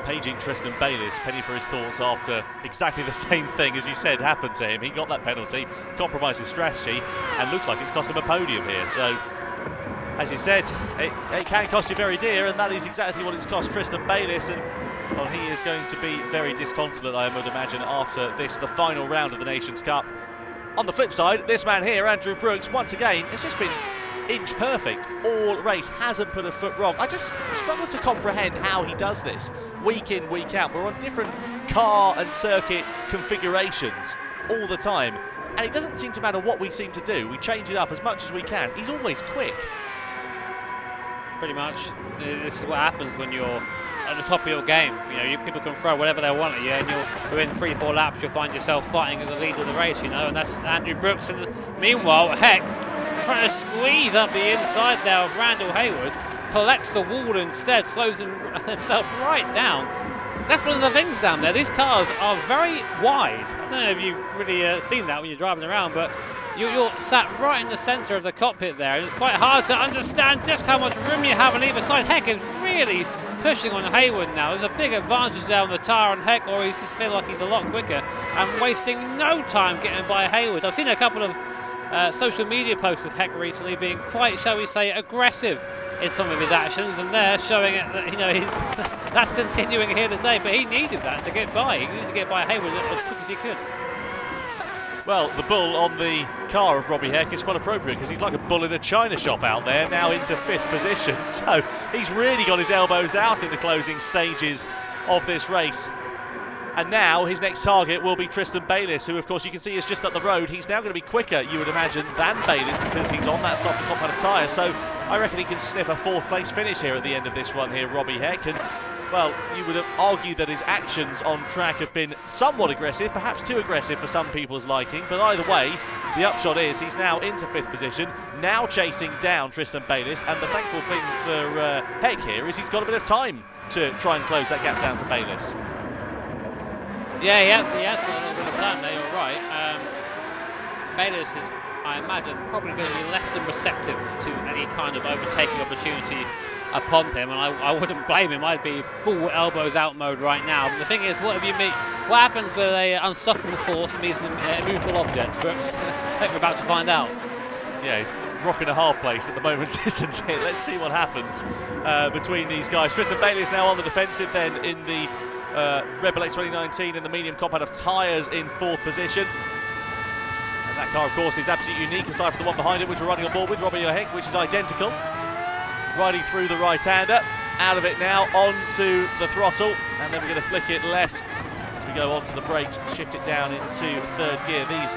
Paging Tristan Bayliss, penny for his thoughts after exactly the same thing, as you said, happened to him. He got that penalty, compromised his strategy, and looks like it's cost him a podium here. So, as you said, it can cost you very dear, and that is exactly what it's cost Tristan Bayliss. And well, he is going to be very disconsolate, I would imagine, after this, the final round of the Nations Cup. On the flip side, this man here, Andrew Brooks, once again, has just been inch perfect all race, hasn't put a foot wrong. I just struggle to comprehend how he does this week in, week out. We're on different car and circuit configurations all the time, and it doesn't seem to matter what we seem to do. We change it up as much as we can. He's always quick. Pretty much, this is what happens when you're at the top of your game. You know, people can throw whatever they want at you, and within 3-4 laps you'll find yourself fighting at the lead of the race, you know, and that's Andrew Brooks. And meanwhile, Heck is trying to squeeze up the inside there of Randall Hayward, collects the wall instead, slows himself right down. That's one of the things down there. These cars are very wide. I don't know if you've really seen that when you're driving around, but you're sat right in the centre of the cockpit there, and it's quite hard to understand just how much room you have on either side. Heck is really pushing on Hayward now. There's a big advantage there on the tyre on Heck, or he's just feel like he's a lot quicker and wasting no time getting by Hayward. I've seen a couple of social media posts of Heck recently being quite, shall we say, aggressive in some of his actions, and they're showing it that, you know, that's continuing here today. But he needed that to get by. He needed to get by Hayward as quick as he could. Well, the bull on the car of Robbie Heck is quite appropriate because he's like a bull in a china shop out there, now into 5th position. So he's really got his elbows out in the closing stages of this race. And now his next target will be Tristan Bayliss, who of course you can see is just up the road. He's now going to be quicker, you would imagine, than Bayliss because he's on that softer compound tyre. So I reckon he can sniff a 4th place finish here at the end of this one here, Robbie Heck. And well, you would have argued that his actions on track have been somewhat aggressive, perhaps too aggressive for some people's liking. But either way, the upshot is he's now into 5th position, now chasing down Tristan Bayliss. And the thankful thing for Heck here is he's got a bit of time to try and close that gap down to Bayliss. Yeah, he has got a little bit of time there, you're right. Bayliss is, I imagine, probably going to be less than receptive to any kind of overtaking opportunity upon him, and I wouldn't blame him. I'd be full elbows out mode right now. But the thing is, what happens with an unstoppable force means an immovable object? Brooks, I think we're about to find out. Yeah, he's rocking a hard place at the moment, isn't it? Let's see what happens between these guys. Tristan Bayliss now on the defensive then in the Red Bull X 2019 in the medium compound of tyres in 4th position. And that car, of course, is absolutely unique aside from the one behind it, which we're running on board with, Robbie Heck, which is identical. Riding through the right-hander, out of it now, onto the throttle, and then we're going to flick it left as we go onto the brakes, shift it down into 3rd gear. These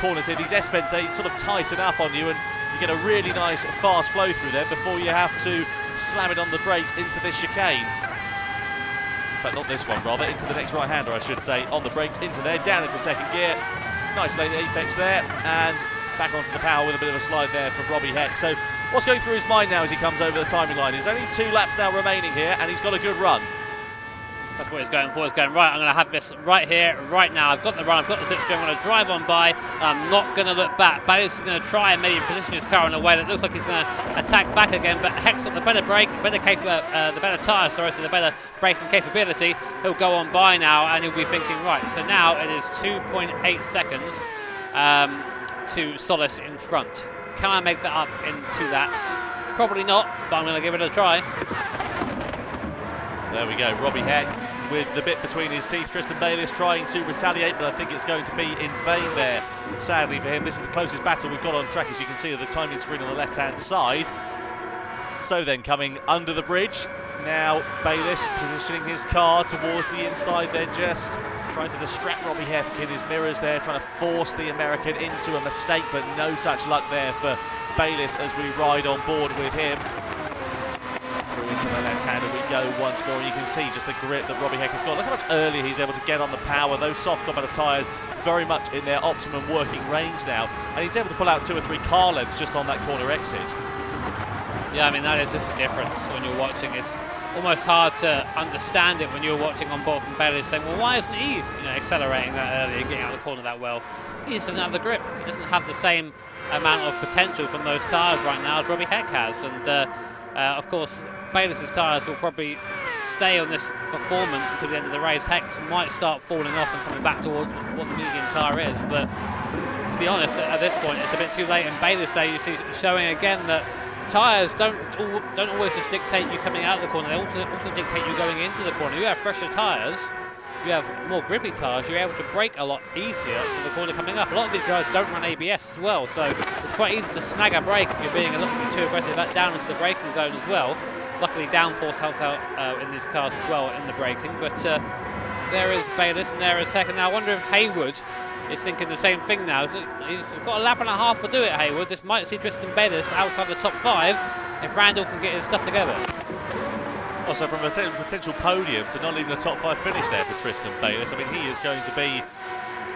corners here, these S-bends, they sort of tighten up on you, and you get a really nice fast flow through them before you have to slam it on the brakes into this chicane. In fact, not this one, rather, into the next right-hander, I should say, on the brakes, into there, down into 2nd gear. Nice late apex there, and back onto the power with a bit of a slide there from Robbie Heck. So what's going through his mind now as he comes over the timing line? There's only 2 laps now remaining here, and he's got a good run. That's what he's going for. He's going, right, I'm going to have this right here, right now. I've got the run, I've got the slipstream, I'm going to drive on by, and I'm not going to look back. Bayliss is going to try and maybe position his car in a way that looks like he's going to attack back again, but Heck's got the better brake, the better tyre, so the better braking capability. He'll go on by now, and he'll be thinking, right, so now it is 2.8 seconds to Solis in front. Can I make that up in 2 laps? Probably not, but I'm going to give it a try. There we go, Robbie Heck with the bit between his teeth. Tristan Bayliss trying to retaliate, but I think it's going to be in vain there, sadly for him. This is the closest battle we've got on track, as you can see at the timing screen on the left-hand side. So then coming under the bridge, now Bayliss positioning his car towards the inside there, just trying to distract Robbie Heck in his mirrors there, trying to force the American into a mistake, but no such luck there for Bayliss as we ride on board with him. Through into the left-hander we go once more, and you can see just the grip that Robbie Heck has got. Look how much earlier he's able to get on the power. Those soft compound tyres very much in their optimum working range now, and he's able to pull out 2 or 3 car lengths just on that corner exit. Yeah, I mean, that is just a difference when you're watching. It's almost hard to understand it when you're watching on board from Bayliss, saying, well, why isn't he accelerating that early and getting out of the corner that well? He just doesn't have the grip. He doesn't have the same amount of potential from those tyres right now as Robbie Heck has. And of course, Bayliss' tyres will probably stay on this performance until the end of the race. Heck's might start falling off and coming back towards what the medium tyre is. But to be honest, at this point, it's a bit too late. And Bayliss, you see, showing again that tyres don't always just dictate you coming out of the corner. They also dictate you going into the corner. You have fresher tyres, you have more grippy tyres, you're able to brake a lot easier for the corner coming up. A lot of these guys don't run ABS as well, so it's quite easy to snag a brake if you're being a little bit too aggressive down into the braking zone as well. Luckily, downforce helps out in these cars as well in the braking. But there is Bayliss and there is Heck. Now I wonder if Hayward is thinking the same thing now. He's got a lap and a half to do it, Hayward. This might see Tristan Bayliss outside the top 5 if Randall can get his stuff together. Also, from a potential podium to not even a top 5 finish there for Tristan Bayliss, I mean, he is going to be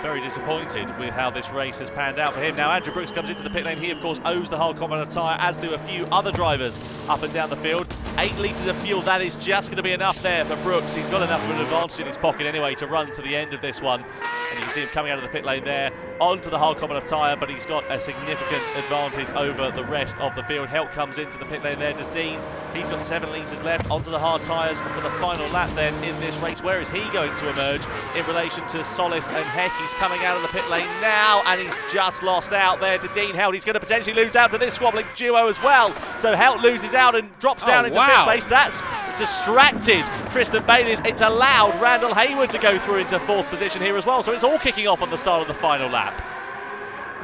very disappointed with how this race has panned out for him. Now, Andrew Brooks comes into the pit lane. He, of course, owes the hard compound tyre, as do a few other drivers up and down the field. 8 litres of fuel, that is just going to be enough there for Brooks. He's got enough of an advantage in his pocket anyway to run to the end of this one. And you can see him coming out of the pit lane there onto the hard compound tyre, but he's got a significant advantage over the rest of the field. Help comes into the pit lane there. Does Dean? He's got 7 litres left onto the hard tyres for the final lap then in this race. Where is he going to emerge in relation to Solis and Heck? He's coming out of the pit lane now, and he's just lost out there to Dean Helt. He's going to potentially lose out to this squabbling duo as well. So Helt loses out and drops down into 5th place. That's distracted Tristan Bayliss. It's allowed Randall Hayward to go through into 4th position here as well. So it's all kicking off on the start of the final lap.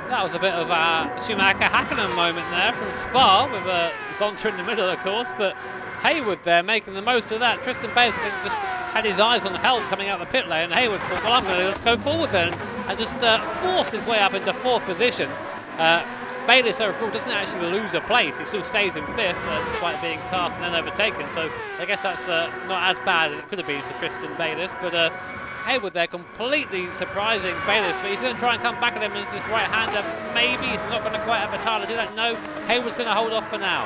That was a bit of a Schumacher Hakkinen moment there from Spa with Zonta in the middle, of course, but Hayward there making the most of that. Tristan Bates, I think, just had his eyes on the help coming out of the pit lane, and Hayward thought, well, I'm going to just go forward then, and just forced his way up into 4th position. Bayliss overall doesn't actually lose a place, he still stays in 5th despite being passed and then overtaken, so I guess that's not as bad as it could have been for Tristan Bayliss, but Hayward there completely surprising Bayliss, but he's going to try and come back at him into his right-hander. Maybe he's not going to quite have a tire to do that. No, Hayward's going to hold off for now.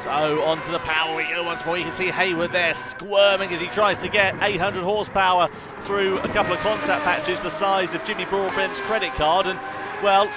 So onto the power we go once more. You can see Hayward there squirming as he tries to get 800 horsepower through a couple of contact patches the size of Jimmy Broadbent's credit card, and well,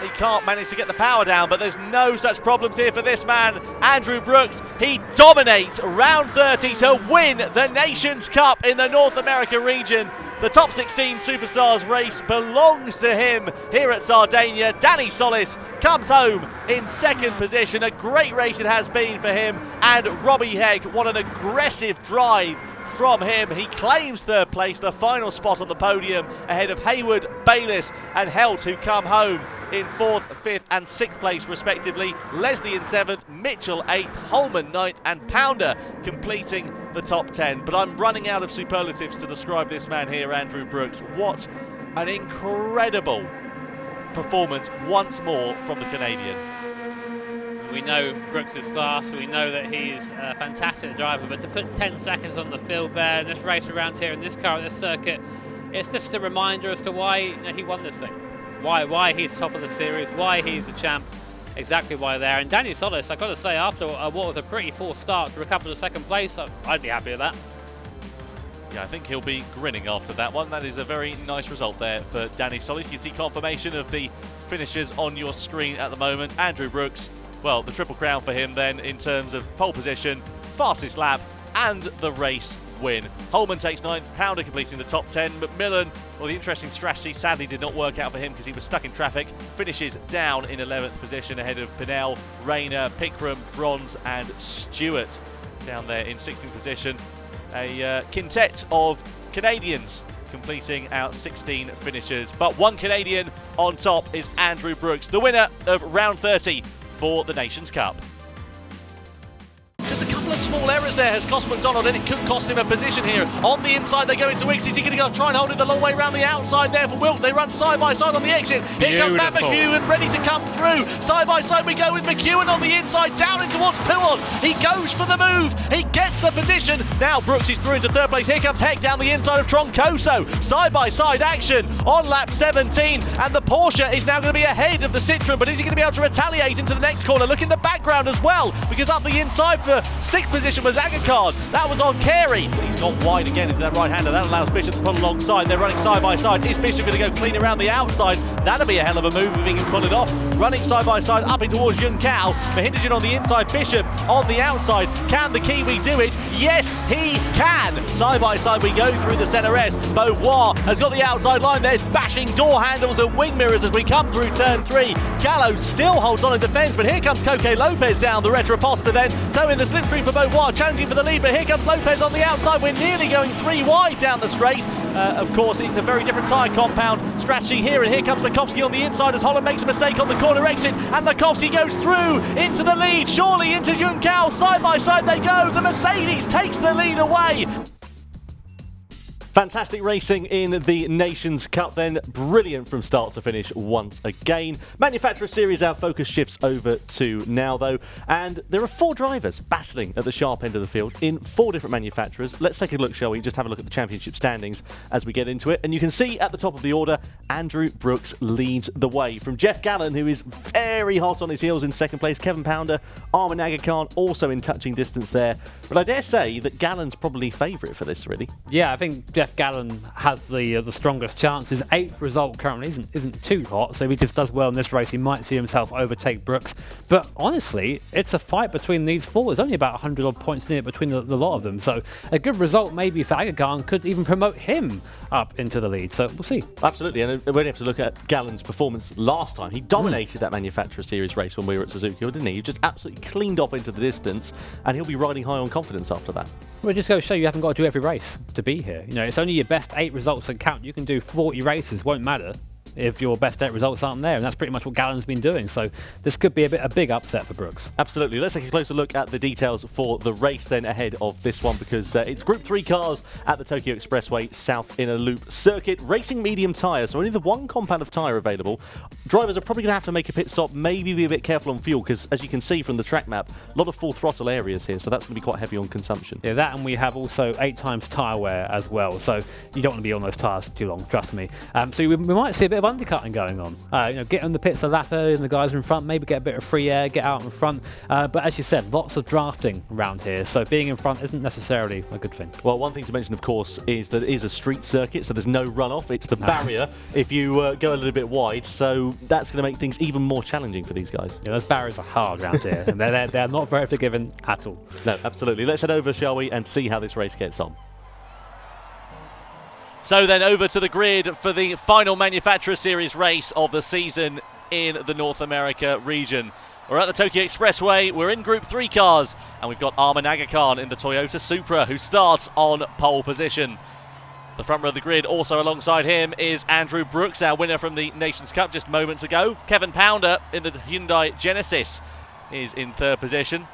he can't manage to get the power down, but there's no such problems here for this man, Andrew Brooks. He dominates round 30 to win the Nations Cup in the North America region. The top 16 Superstars race belongs to him here at Sardegna. Danny Solis comes home in 2nd position. A great race it has been for him. And Robbie Hegg, what an aggressive drive from him. He claims 3rd place, the final spot on the podium, ahead of Hayward, Bayliss and Helt, who come home in 4th, 5th and 6th place respectively. Leslie in 7th, Mitchell 8th, Holman 9th and Pounder completing the top 10. But I'm running out of superlatives to describe this man here, Andrew Brooks. What an incredible performance once more from the Canadian. We know Brooks is fast, we know that he's a fantastic driver, but to put 10 seconds on the field there in this race around here in this car at this circuit, it's just a reminder as to why he won this thing. Why he's top of the series, why he's a champ, exactly why there. And Danny Solis, I've got to say, after what was a pretty poor start to recover to 2nd place, I'd be happy with that. Yeah, I think he'll be grinning after that one. That is a very nice result there for Danny Solis. You can see confirmation of the finishers on your screen at the moment. Andrew Brooks, well, the triple crown for him then in terms of pole position, fastest lap and the race win. Holman takes 9th, Pounder completing the top 10. McMillan, well, the interesting strategy sadly did not work out for him because he was stuck in traffic. Finishes down in 11th position ahead of Pinnell, Rayner, Pickram, Bronze and Stewart down there in 16th position. A quintet of Canadians completing out 16 finishers, but one Canadian on top is Andrew Brooks, the winner of round 30 for the Nations Cup. Just a couple of small errors there has cost McDonald, and it could cost him a position here. On the inside they go into Wicks. Is he going to go try and hold it the long way around the outside there for Wilt? They run side by side on the exit. Here comes Matt McEwen ready to come through. Side by side we go with McEwen on the inside down in towards Puon. He goes for the move. He gets the position. Now Brooks is through into 3rd place. Here comes Heck down the inside of Troncoso. Side by side action on lap 17, and the Porsche is now going to be ahead of the Citroen, but is he going to be able to retaliate into the next corner? Look in the background as well, because up the inside for 6th position was Agacard. That was on Carey. He's gone wide again into that right-hander. That allows Bishop to pull alongside. They're running side by side. Is Bishop going to go clean around the outside? That'll be a hell of a move if he can pull it off. Running side by side up in towards Yun Cao. Mahinderjan on the inside, Bishop on the outside. Can the Kiwi do it? Yes, he can. Side by side we go through the centre S. Beauvoir has got the outside line. There's bashing door handles and wing mirrors as we come through turn 3. Gallo still holds on in defence, but here comes Coque Lopez down the retroposter then. So in the slipstream for Beauvoir, challenging for the lead, but here comes Lopez on the outside. We're nearly going 3 wide down the straight. Of course, it's a very different tyre compound strategy here, and here comes Lekowski on the inside as Holland makes a mistake on the corner exit, and Lekowski goes through into the lead, surely into Yun Cao. Side by side they go. The Mercedes takes the lead away. Fantastic racing in the Nations Cup then. Brilliant from start to finish once again. Manufacturer Series, our focus shifts over to now though. And there are 4 drivers battling at the sharp end of the field in 4 different manufacturers. Let's take a look, shall we? Just have a look at the championship standings as we get into it. And you can see at the top of the order, Andrew Brooks leads the way. From Jeff Gallen, who is very hot on his heels in 2nd place. Kevin Pounder, Armin Agacard also in touching distance there. But I dare say that Gallen's probably favourite for this, really. Yeah, I think Jeff Gallen has the strongest chances. 8th result currently isn't too hot, so if he just does well in this race, he might see himself overtake Brooks. But honestly, it's a fight between these 4. There's only about 100 odd points near between the lot of them, so a good result maybe for Agacard could even promote him up into the lead. So we'll see. Absolutely, and we only have to look at Gallen's performance last time. He dominated that Manufacturer Series race when we were at Suzuki, didn't he? He just absolutely cleaned off into the distance, and he'll be riding high on confidence after that. Well, just go to show you haven't got to do every race to be here. You know, it's only your best 8 results that count. You can do 40 races, won't matter. if your best 8 results aren't there, and that's pretty much what Gallen's been doing. So this could be a big upset for Brooks. Absolutely. Let's take a closer look at the details for the race then ahead of this one, because it's Group 3 cars at the Tokyo Expressway South Inner Loop circuit. Racing medium tyres, so only the one compound of tyre available. Drivers are probably going to have to make a pit stop, maybe be a bit careful on fuel, because as you can see from the track map, a lot of full throttle areas here, so that's going to be quite heavy on consumption. Yeah, that, and we have also 8 times tyre wear as well, so you don't want to be on those tyres too long, trust me. So we might see a bit of undercutting going on. Get on the pits a lap earlier than the guys in front, maybe get a bit of free air, get out in front. But as you said, lots of drafting around here, so being in front isn't necessarily a good thing. Well, one thing to mention, of course, is that it is a street circuit, so there's no runoff. It's the barrier if you go a little bit wide, so that's going to make things even more challenging for these guys. Yeah, those barriers are hard around here, and they're not very forgiving at all. No, absolutely. Let's head over, shall we, and see how this race gets on. So then over to the grid for the final Manufacturer Series race of the season in the North America region. We're at the Tokyo Expressway, we're in Group 3 cars, and we've got Arman Aga-Khan in the Toyota Supra, who starts on pole position. The front row of the grid, also alongside him, is Andrew Brooks, our winner from the Nations Cup just moments ago. Kevin Pounder in the Hyundai Genesis is in 3rd position.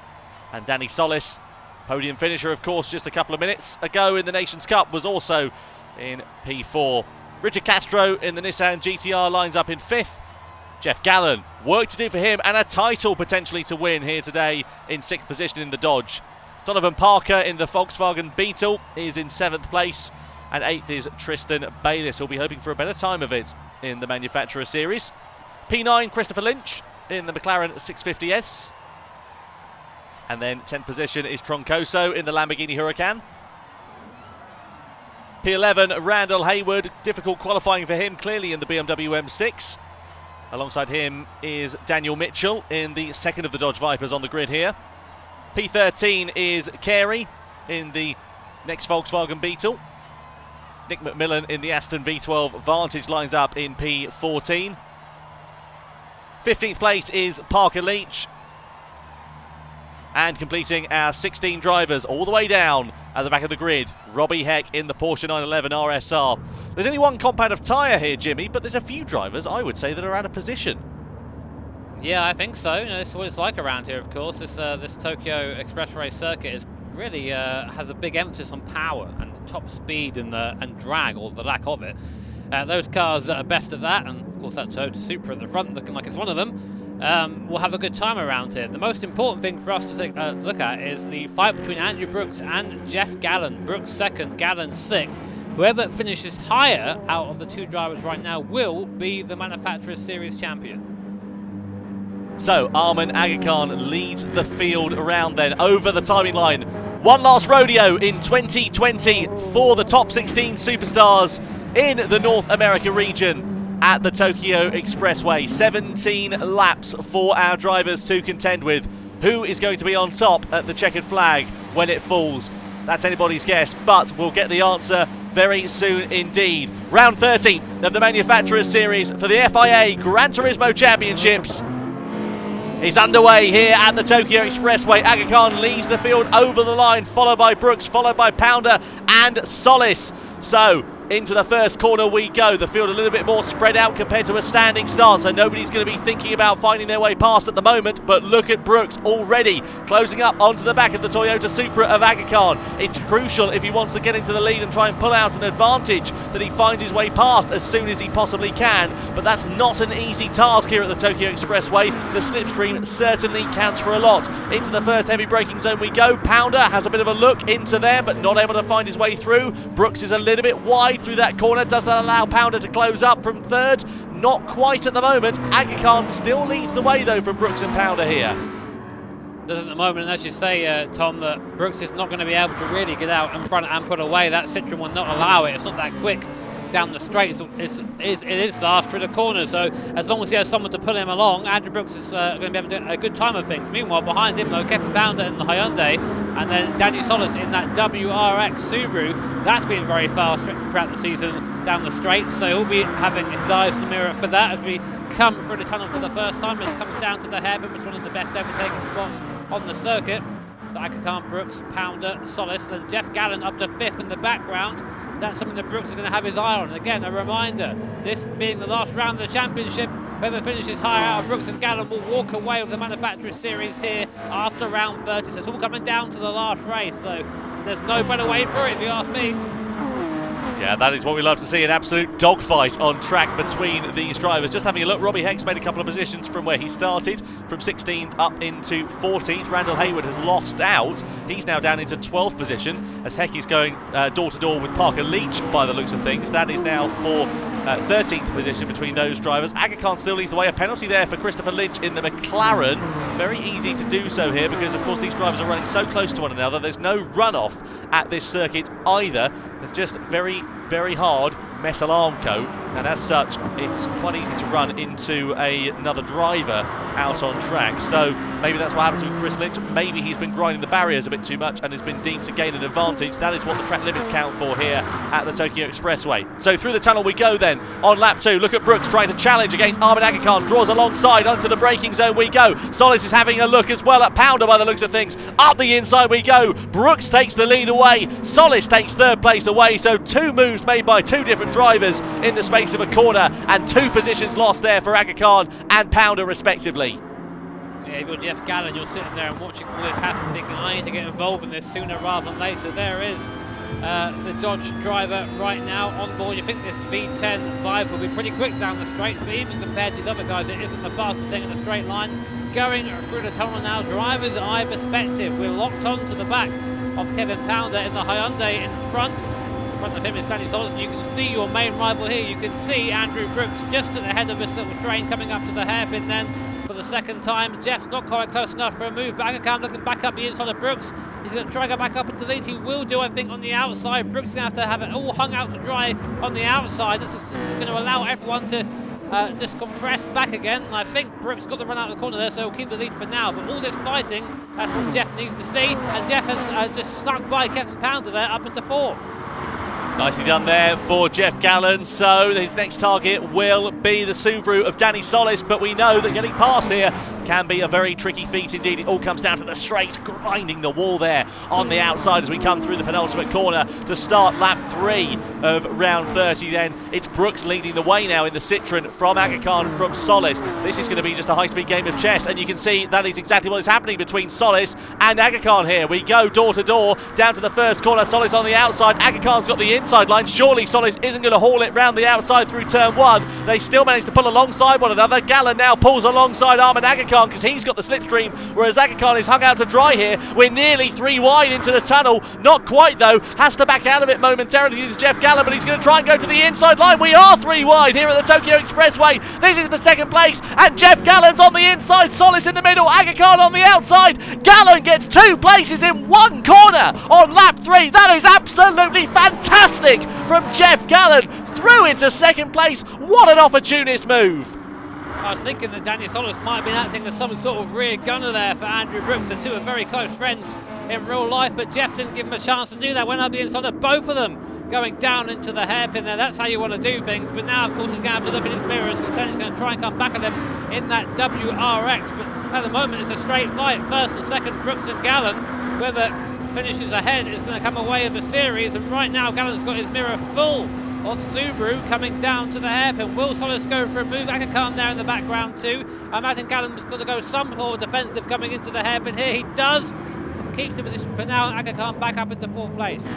And Danny Solis, podium finisher, of course, just a couple of minutes ago in the Nations Cup, was also in P4. Richard Castro in the Nissan GTR lines up in 5th. Jeff Gallen, work to do for him and a title potentially to win here today in 6th position in the Dodge. Donovan Parker in the Volkswagen Beetle is in 7th place, and 8th is Tristan Bayliss, who'll be hoping for a better time of it in the Manufacturer Series. P9 Christopher Lynch in the McLaren 650S, and then 10th position is Troncoso in the Lamborghini Huracan. P11 Randall Hayward, difficult qualifying for him clearly in the BMW M6. Alongside him is Daniel Mitchell in the 2nd of the Dodge Vipers on the grid here. P13 is Carey in the next Volkswagen Beetle. Nick McMillan in the Aston V12 Vantage lines up in P14. 15th place is Parker Leach. And completing our 16 drivers all the way down at the back of the grid, Robbie Heck in the Porsche 911 RSR. There's only one compound of tyre here, Jimmy, but there's a few drivers, I would say, that are out of position. Yeah, I think so. This is what it's like around here, of course. This Tokyo Expressway circuit is really has a big emphasis on power and top speed and drag, or the lack of it. Those cars that are best at that, and of course that Toyota Supra at the front looking like it's one of them, we'll have a good time around here. The most important thing for us to take a look at is the fight between Andrew Brooks and Jeff Gallen. Brooks 2nd, Gallen 6th. Whoever finishes higher out of the 2 drivers right now will be the Manufacturers Series champion. So Arman Aga-Khan leads the field around then over the timing line. One last rodeo in 2020 for the top 16 superstars in the North America region at the Tokyo Expressway. 17 laps for our drivers to contend with. Who is going to be on top at the checkered flag when it falls? That's anybody's guess, but we'll get the answer very soon indeed. Round 30 of the Manufacturers Series for the FIA Gran Turismo Championships is underway here at the Tokyo Expressway. Aga-Khan leads the field over the line, followed by Brooks, followed by Pounder and Solis. So into the first corner we go. The field a little bit more spread out compared to a standing start, so nobody's going to be thinking about finding their way past at the moment. But look at Brooks already closing up onto the back of the Toyota Supra of Aga-Khan. It's crucial if he wants to get into the lead and try and pull out an advantage that he finds his way past as soon as he possibly can. But that's not an easy task here at the Tokyo Expressway. The slipstream certainly counts for a lot. Into the first heavy braking zone we go. Pounder has a bit of a look into there, but not able to find his way through. Brooks is a little bit wide through that corner. Does that allow Pounder to close up from 3rd? Not quite at the moment. Aga-Khan still leads the way though from Brooks and Pounder here. Does at the moment, and as you say, Tom, that Brooks is not going to be able to really get out in front and put away. That Citroen will not allow it. It's not that quick down the straight. It is fast through the corner, so as long as he has someone to pull him along, Andrew Brooks is going to be able to do a good time of things. Meanwhile, behind him though, Kevin Pounder in the Hyundai, and then Danny Solis in that WRX Subaru. That's been very fast throughout the season down the straight, so he'll be having his eyes to mirror for that as we come through the tunnel for the first time. As it comes down to the hairpin, which is one of the best overtaking spots on the circuit. Aga-Khan, Brooks, Pounder, Solis, and Jeff Gallen up to 5th in the background. that's something that Brooks is going to have his eye on. And again, a reminder, this being the last round of the championship, whoever finishes higher out of Brooks and Gallen will walk away with the Manufacturers Series here after round 30. So it's all coming down to the last race. So there's no better way for it, if you ask me. Yeah, that is what we love to see, an absolute dogfight on track between these drivers. Just having a look, Robbie Heck's made a couple of positions from where he started, from 16th up into 14th. Randall Hayward has lost out. He's now down into 12th position as Heck is going door-to-door with Parker Leach by the looks of things. That is now for 13th position between those drivers. Aga Khan still leads the way. A penalty there for Christopher Lynch in the McLaren. Very easy to do so here because, of course, these drivers are running so close to one another. There's no runoff at this circuit either. It's just very, very hard metal arm coat, and as such it's quite easy to run into another driver out on track. So maybe that's what happened to Chris Lynch. Maybe he's been grinding the barriers a bit too much and has been deemed to gain an advantage. That is what the track limits count for here at the Tokyo Expressway. So through the tunnel we go then on lap 2. Look at Brooks trying to challenge against Ahmed Aga Khan, draws alongside onto the braking zone we go. Solis is having a look as well at Pounder by the looks of things. Up the inside we go. Brooks takes the lead away, Solis takes third place away. So 2 moves made by 2 different drivers in the space of a corner, and 2 positions lost there for Aga Khan and Pounder respectively. Yeah, if you're Jeff Gallen, you're sitting there and watching all this happen, thinking I need to get involved in this sooner rather than later. There is the Dodge driver right now on board. You think this V10 Vibe will be pretty quick down the straights, but even compared to these other guys, it isn't the fastest thing in a straight line. Going through the tunnel now, driver's eye perspective. We're locked onto the back of Kevin Pounder in the Hyundai in front. In front of him is Danny Solis, and you can see your main rival here. You can see Andrew Brooks just at the head of this little train coming up to the hairpin then for the second time. Jeff's not quite close enough for a move, but Aga Khan looking back up the inside of Brooks. He's going to try to go back up into the lead. He will do, I think, on the outside. Brooks is going to have it all hung out to dry on the outside. This is going to allow everyone to just compress back again. And I think Brooks got the run out of the corner there, so he'll keep the lead for now. But all this fighting, that's what Jeff needs to see. And Jeff has just snuck by Kevin Pounder there up into 4th. Nicely done there for Jeff Gallen. So his next target will be the Subaru of Danny Solis, but we know that getting past here can be a very tricky feat indeed. It all comes down to the straight, grinding the wall there on the outside as we come through the penultimate corner to start lap 3 of round 30. Then it's Brooks leading the way now in the Citroen from Aga Khan from Solis. This is going to be just a high-speed game of chess, and you can see that is exactly what is happening between Solis and Aga Khan here. We go door to door down to the first corner. Solis on the outside. Aga Khan's got the inside line. Surely Solis isn't going to haul it round the outside through turn 1. They still manage to pull alongside one another. Gallen now pulls alongside Ahmed Aga Khan because he's got the slipstream, whereas Aga Khan is hung out to dry here. We're nearly 3 wide into the tunnel. Not quite though. Has to back out of it momentarily. It's Jeff Gallen, but he's going to try and go to the inside line. We are 3 wide here at the Tokyo Expressway. This is for second place, and Jeff Gallen's on the inside. Solis in the middle. Aga Khan on the outside. Gallen gets 2 places in 1 corner on lap 3. That is absolutely fantastic from Jeff Gallen. Through into second place. What an opportunist move. I was thinking that Daniel Solis might have been acting as some sort of rear gunner there for Andrew Brooks. The 2 are very close friends in real life, but Jeff didn't give him a chance to do that. Went up the inside of both of them, going down into the hairpin there. That's how you want to do things. But now, of course, he's going to have to look in his mirrors because Danny's going to try and come back at him in that WRX. But at the moment, it's a straight fight. First and second, Brooks and Gallen. Whoever finishes ahead is going to come away with the series. And right now, Gallen's got his mirror full of Subaru coming down to the hairpin. Will Solis go for a move? Aga Khan there in the background too. I imagine Gallen's going to go some forward defensive coming into the hairpin here. He does. Keeps the position for now. Aga Khan back up into 4th place.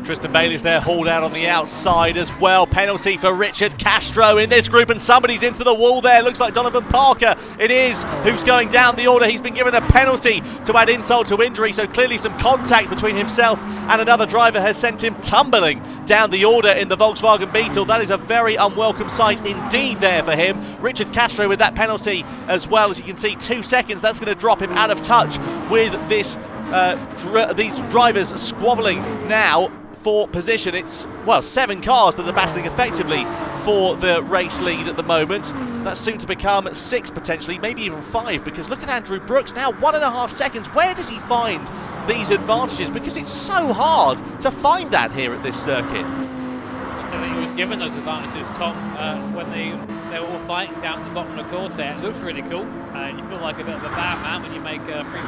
Tristan Bailey's there hauled out on the outside as well. Penalty for Richard Castro in this group, and somebody's into the wall there. Looks like Donovan Parker it is who's going down the order. He's been given a penalty to add insult to injury, so clearly some contact between himself and another driver has sent him tumbling down the order in the Volkswagen Beetle. That is a very unwelcome sight indeed there for him. Richard Castro with that penalty as well. As you can see, 2 seconds. That's going to drop him out of touch with this these drivers squabbling now for position. It's, well, 7 cars that are battling effectively for the race lead at the moment. That's soon to become 6 potentially, maybe even 5, because look at Andrew Brooks now, 1.5 seconds. Where does he find these advantages? Because it's so hard to find that here at this circuit. So he was given those advantages, Tom, when they're all fighting down at the bottom of the course there. It looks really cool, and you feel like a bit of a bad man when you make a free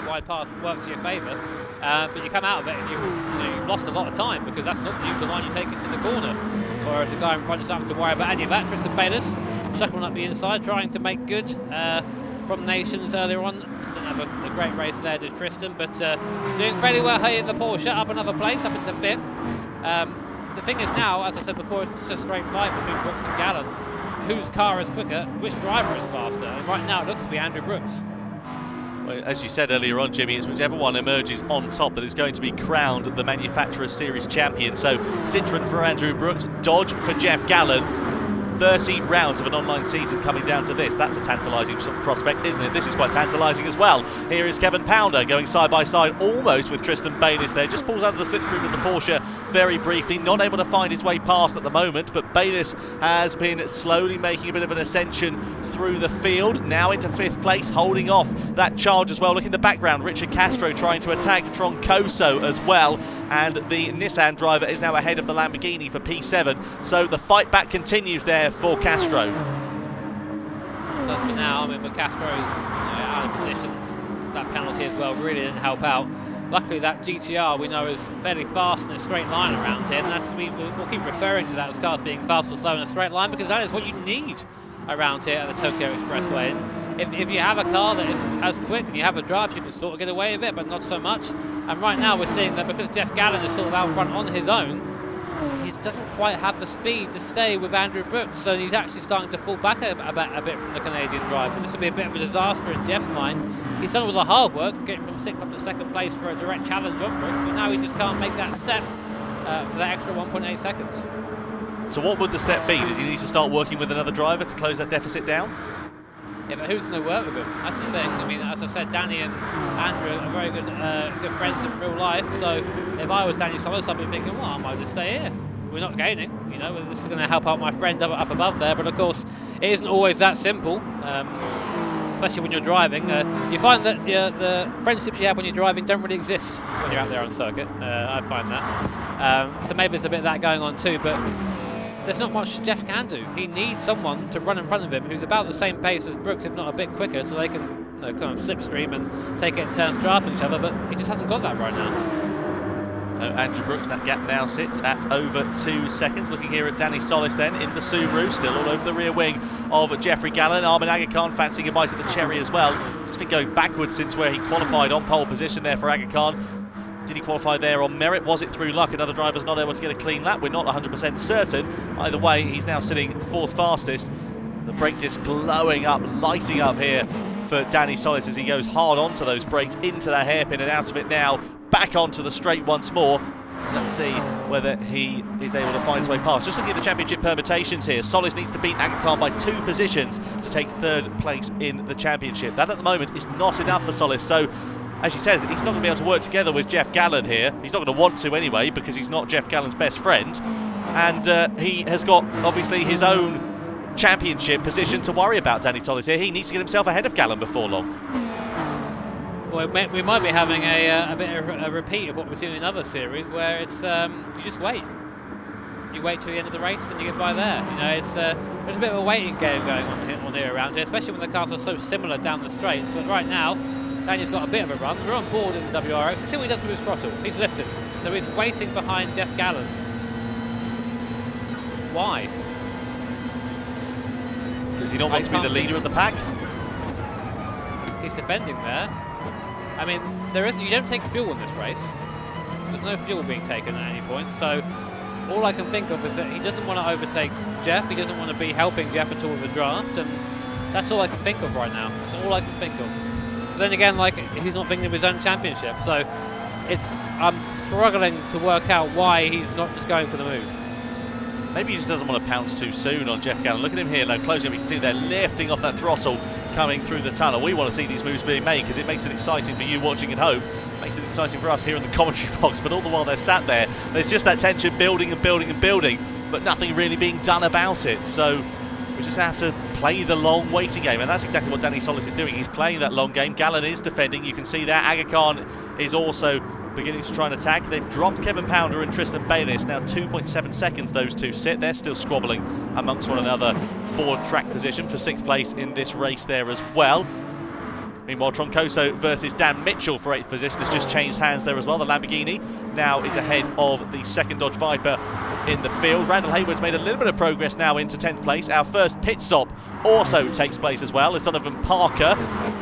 wide path work to your favour. But you come out of it and you've lost a lot of time, because that's not the usual line you take into the corner. Whereas the guy in front doesn't have to worry about any of that. Tristan Bayliss shuckling up the inside, trying to make good from Nations earlier on. Didn't have a great race there, did Tristan, but doing fairly well here in the Porsche, up another place, up into 5th. The thing is now, as I said before, it's just a straight fight between Brooks and Gallen. Whose car is quicker, which driver is faster, and right now it looks to be Andrew Brooks. Well, as you said earlier on, Jimmy, it's whichever one emerges on top that is going to be crowned the Manufacturers Series champion. So Citroën for Andrew Brooks, Dodge for Jeff Gallen. 30 rounds of an online season coming down to this. That's a tantalising prospect, isn't it? This is quite tantalising as well. Here is Kevin Pounder going side by side almost with Tristan Bayliss there. Just pulls out of the slipstream of the Porsche very briefly. Not able to find his way past at the moment, but Bayliss has been slowly making a bit of an ascension through the field. Now into 5th place, holding off that charge as well. Look in the background, Richard Castro trying to attack Troncoso as well. And the Nissan driver is now ahead of the Lamborghini for P7. So the fight back continues there for Castro. That's for now. I mean, but Castro is out of position. That penalty as well really didn't help out. Luckily, that GTR we know is fairly fast in a straight line around here, and we'll keep referring to that as cars being fast or slow in a straight line, because that is what you need around here at the Tokyo Expressway. And if you have a car that is as quick and you have a drive, you can sort of get away with it, but not so much. And right now we're seeing that because Jeff Gallen is sort of out front on his own, he doesn't quite have the speed to stay with Andrew Brooks, so he's actually starting to fall back a bit from the Canadian drive. And this will be a bit of a disaster in Jeff's mind. He's done all the hard work, getting from 6th up to 2nd place for a direct challenge on Brooks, but now he just can't make that step for that extra 1.8 seconds. So what would the step be? Does he need to start working with another driver to close that deficit down? Yeah, but who's going to work with him? That's the thing. I mean, as I said, Danny and Andrew are very good friends in real life. So if I was Danny Solis, I'd be thinking, well, I might just stay here. We're not gaining, this is going to help out my friend up above there. But of course, it isn't always that simple, especially when you're driving. You find that the friendships you have when you're driving don't really exist when you're out there on circuit. I find that. So maybe there's a bit of that going on too, but there's not much Jeff can do. He needs someone to run in front of him who's about the same pace as Brooks, if not a bit quicker, so they can kind of slipstream and take it in turns drafting each other, but he just hasn't got that right now. Andrew Brooks, that gap now sits at over 2 seconds. Looking here at Danny Solis then in the Subaru, still all over the rear wing of Jeffrey Gallen. Armin Aga Khan fancying a bite at the cherry as well. Just been going backwards since where he qualified on pole position there for Aga Khan. Did he qualify there on merit? Was it through luck? Another driver's not able to get a clean lap. We're not 100% certain. Either way, he's now sitting 4th fastest. The brake disc glowing up, lighting up here for Danny Solis as he goes hard onto those brakes, into that hairpin and out of it now. Back onto the straight once more. Let's see whether he is able to find his way past. Just looking at the championship permutations here, Solis needs to beat Aga Khan by 2 positions to take 3rd place in the championship. That at the moment is not enough for Solis, so as you said, he's not going to be able to work together with Jeff Gallen here. He's not going to want to anyway, because he's not Jeff Gallen's best friend. And he has got, obviously, his own championship position to worry about, Danny Solis here. He needs to get himself ahead of Gallen before long. Well, we might be having a bit of a repeat of what we've seen in other series, where it's you just wait. You wait till the end of the race and you get by there. It's there's a bit of a waiting game going on here around here, especially when the cars are so similar down the straights. But right now, Daniel's got a bit of a run. We're on board in the WRX. Let's see what he does with his throttle. He's lifted, so he's waiting behind Jeff Gallen. Why? Does he not want to be the leader of the pack? He's defending there. I mean, you don't take fuel in this race. There's no fuel being taken at any point, so all I can think of is that he doesn't want to overtake Jeff, he doesn't want to be helping Jeff at all with the draft, and that's all I can think of right now. That's all I can think of. But then again, he's not thinking of his own championship, so I'm struggling to work out why he's not just going for the move. Maybe he just doesn't want to pounce too soon on Jeff Gallen. Look at him here now, closing up. You can see they're lifting off that throttle coming through the tunnel. We want to see these moves being made because it makes it exciting for you watching at home. Makes it exciting for us here in the commentary box. But all the while they're sat there, there's just that tension building and building and building, but nothing really being done about it. So we just have to play the long waiting game, and that's exactly what Danny Solis is doing. He's playing that long game. Gallen is defending. You can see that Aga Khan is also beginning to try and attack. They've dropped Kevin Pounder and Tristan Bayliss. Now 2.7 seconds those two sit. They're still squabbling amongst one another for track position for 6th place in this race there as well. Meanwhile, Troncoso versus Dan Mitchell for 8th position has just changed hands there as well. The Lamborghini now is ahead of the 2nd Dodge Viper in the field. Randall Hayward's made a little bit of progress now into 10th place. Our first pit stop also takes place as well as Donovan Parker,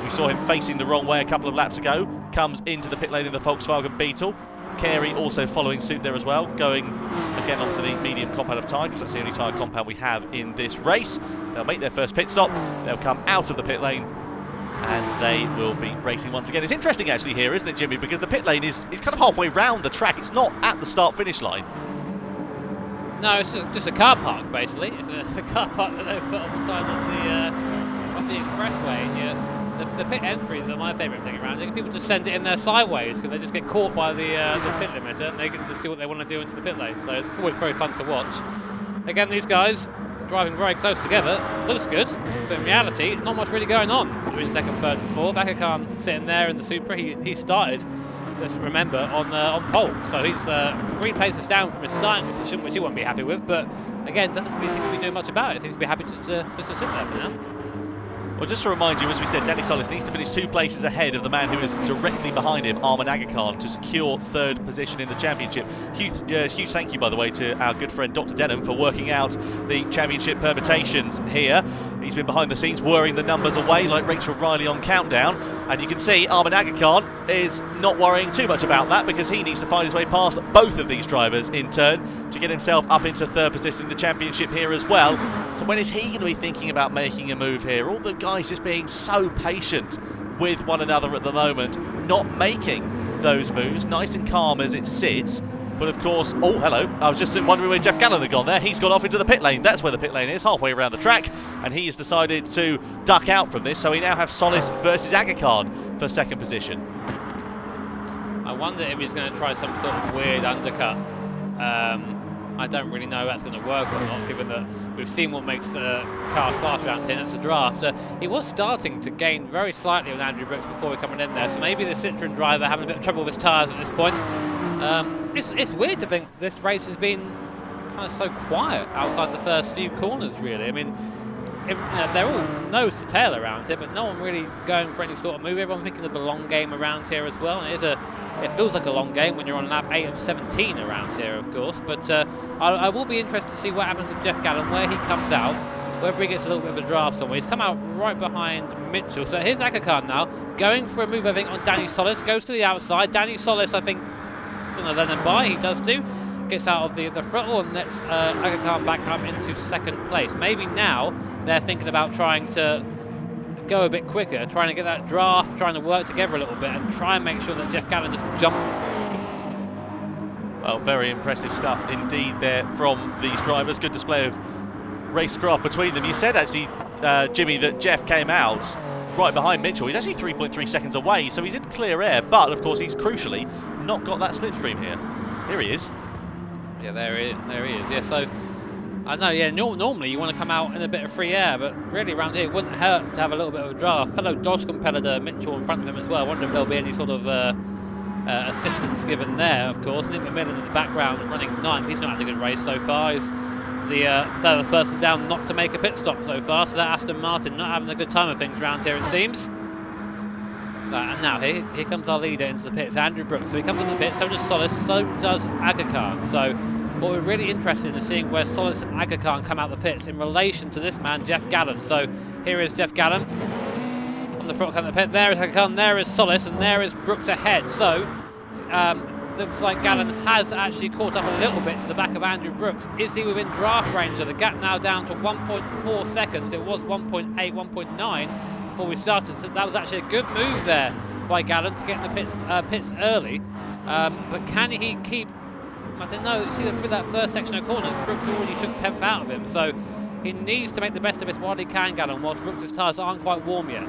we saw him facing the wrong way a couple of laps ago, comes into the pit lane in the Volkswagen Beetle. Carey also following suit there as well, going again onto the medium compound of tyre, because that's the only tyre compound we have in this race. They'll make their first pit stop, they'll come out of the pit lane, and they will be racing once again. It's interesting actually here, isn't it, Jimmy, because the pit lane is kind of halfway round the track. It's not at the start-finish line. No, it's just a car park, basically. It's a car park that they've put on the side of the expressway. And the pit entries are my favourite thing around it. People just send it in there sideways because they just get caught by the pit limiter and they can just do what they want to do into the pit lane. So it's always very fun to watch. Again, these guys driving very close together. Looks good, but in reality, not much really going on between 2nd, 3rd and 4th. Aga Khan sitting there in the Supra. He started, let's remember, on pole. So he's 3 places down from his starting position, which he won't be happy with. But again, doesn't really seem to be doing much about it. Seems to be happy just to sit there for now. Well, just to remind you, as we said, Danny Solis needs to finish 2 places ahead of the man who is directly behind him, Arman Aga Khan, to secure 3rd position in the championship. Huge thank you, by the way, to our good friend Dr. Denham for working out the championship permutations here. He's been behind the scenes worrying the numbers away like Rachel Riley on Countdown. And you can see Arman Aga Khan is not worrying too much about that because he needs to find his way past both of these drivers in turn to get himself up into 3rd position in the championship here as well. So when is he going to be thinking about making a move here? All the guys just being so patient with one another at the moment, not making those moves, nice and calm as it sits. But of course, oh hello, I was just wondering where Jeff Gallen had gone there. He's gone off into the pit lane. That's where the pit lane is, halfway around the track, and he has decided to duck out from this, so we now have Solis versus Aga Khan for 2nd position. I wonder if he's going to try some sort of weird undercut. I don't really know if that's going to work or not, given that we've seen what makes cars fast around here, and that's a draft. He was starting to gain very slightly with Andrew Brooks before coming in there, so maybe the Citroen driver having a bit of trouble with his tyres at this point. It's weird to think this race has been kind of so quiet outside the first few corners, really. I mean, they're all nose to tail around here, but no one really going for any sort of move. Everyone thinking of a long game around here as well. And it feels like a long game when you're on lap 8 of 17 around here, of course. But I will be interested to see what happens with Jeff Gallen, where he comes out, whether he gets a little bit of a draft somewhere. He's come out right behind Mitchell. So here's Aga Khan now, going for a move, I think, on Danny Solis. Goes to the outside. Danny Solis, I think, is going to let him by. He does too. Gets out of the throttle and lets Aga Khan back up into 2nd place. Maybe now they're thinking about trying to go a bit quicker, trying to get that draft, trying to work together a little bit and try and make sure that Jeff Gallen doesn't jump. Well, very impressive stuff indeed there from these drivers. Good display of racecraft between them. You said actually, Jimmy, that Jeff came out right behind Mitchell. He's actually 3.3 seconds away, so he's in clear air, but of course he's crucially not got that slipstream here. Here he is. Yeah, there he is. Yeah, so I know. Yeah, normally you want to come out in a bit of free air, but really around here it wouldn't hurt to have a little bit of a draft. Fellow Dodge competitor Mitchell in front of him as well. I wonder if there'll be any sort of assistance given there. Of course, Nick McMillan in the background running 9th. He's not had a good race so far. He's the 3rd person down not to make a pit stop so far. So that Aston Martin not having a good time of things around here, it seems. And now here comes our leader into the pits, Andrew Brooks. So he comes into the pits, so does Solis, so does Aga Khan. So what we're really interested in is seeing where Solis and Aga Khan come out the pits in relation to this man, Jeff Gallen. So here is Jeff Gallen on the front coming the pit. There is Aga Khan, there is Solis, and there is Brooks ahead. So looks like Gallen has actually caught up a little bit to the back of Andrew Brooks. Is he within draft range? So the gap now down to 1.4 seconds. It was 1.8, 1.9 before we started. So that was actually a good move there by Gallen to get in the pits early. But can he keep, I don't know, you see that through that first section of corners, Brooks already took 10th out of him. So he needs to make the best of it while he can, Gallen, whilst Brooks' tyres aren't quite warm yet.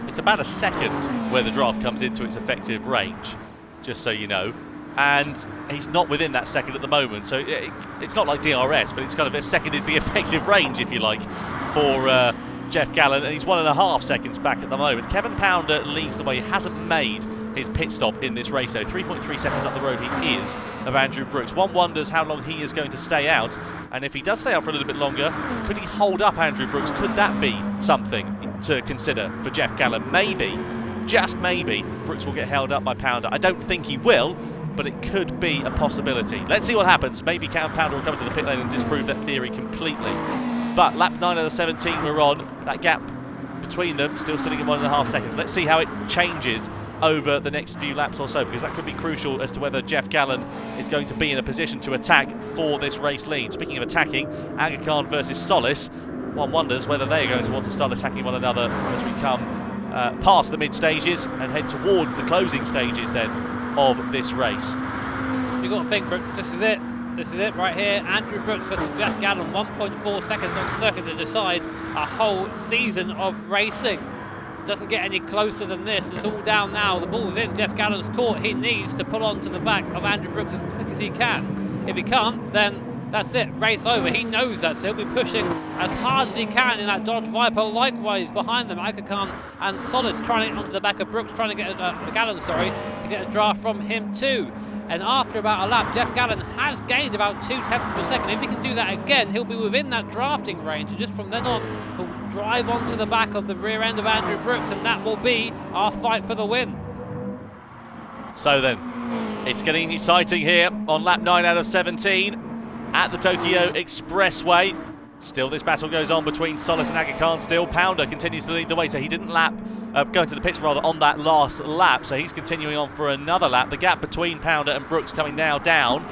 It's about a second where the draft comes into its effective range, just so you know. And he's not within that second at the moment, so it's not like DRS, but it's kind of a second is the effective range, if you like, for Jeff Gallen, and he's 1.5 seconds back at the moment. Kevin Pounder leads the way. He hasn't made his pit stop in this race, though. 3.3 seconds up the road he is of Andrew Brooks. One wonders how long he is going to stay out, and if he does stay out for a little bit longer, could he hold up Andrew Brooks? Could that be something to consider for Jeff Gallen? Maybe, just maybe, Brooks will get held up by Pounder. I don't think he will, but it could be a possibility. Let's see what happens. Maybe Pounder will come to the pit lane and disprove that theory completely. But lap 9 out of 17 we're on. That gap between them still sitting at 1.5 seconds. Let's see how it changes over the next few laps or so, because that could be crucial as to whether Jeff Gallen is going to be in a position to attack for this race lead. Speaking of attacking, Aga Khan versus Solis, one wonders whether they are going to want to start attacking one another as we come past the mid stages and head towards the closing stages then of this race. You've got to think, Brooks, this is it. This is it right here. Andrew Brooks versus Jeff Gallen, 1.4 seconds on circuit to decide a whole season of racing. Doesn't get any closer than this. It's all down now. The ball's in Jeff Gallen's court. He needs to pull on to the back of Andrew Brooks as quick as he can. If he can't, then that's it. Race over. He knows that, so he'll be pushing as hard as he can in that Dodge Viper. Likewise, behind them, Aga Khan and Solis trying to get onto the back of Brooks, trying to get Gallen, to get a draft from him too. And after about a lap, Jeff Gallen has gained about 0.2 of a second. If he can do that again, he'll be within that drafting range. And just from then on, he'll drive onto the back of the rear end of Andrew Brooks, and that will be our fight for the win. So then, it's getting exciting here on lap 9 out of 17 at the Tokyo Expressway. Still, this battle goes on between Solis and Aga Khan. Still, Pounder continues to lead the way, so he didn't go to the pits rather on that last lap, so he's continuing on for another lap. The gap between Pounder and Brooks coming now down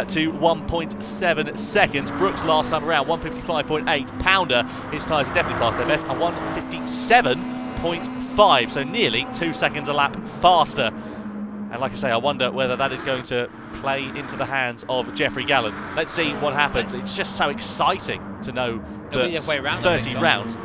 to 1.7 seconds. Brooks last time around 155.8. Pounder, his tyres are definitely past their best at 157.5, so nearly 2 seconds a lap faster. And like I say, I wonder whether that is going to play into the hands of Jeffrey Gallen. Let's see what happens. It's just so exciting to know that 30 rounds.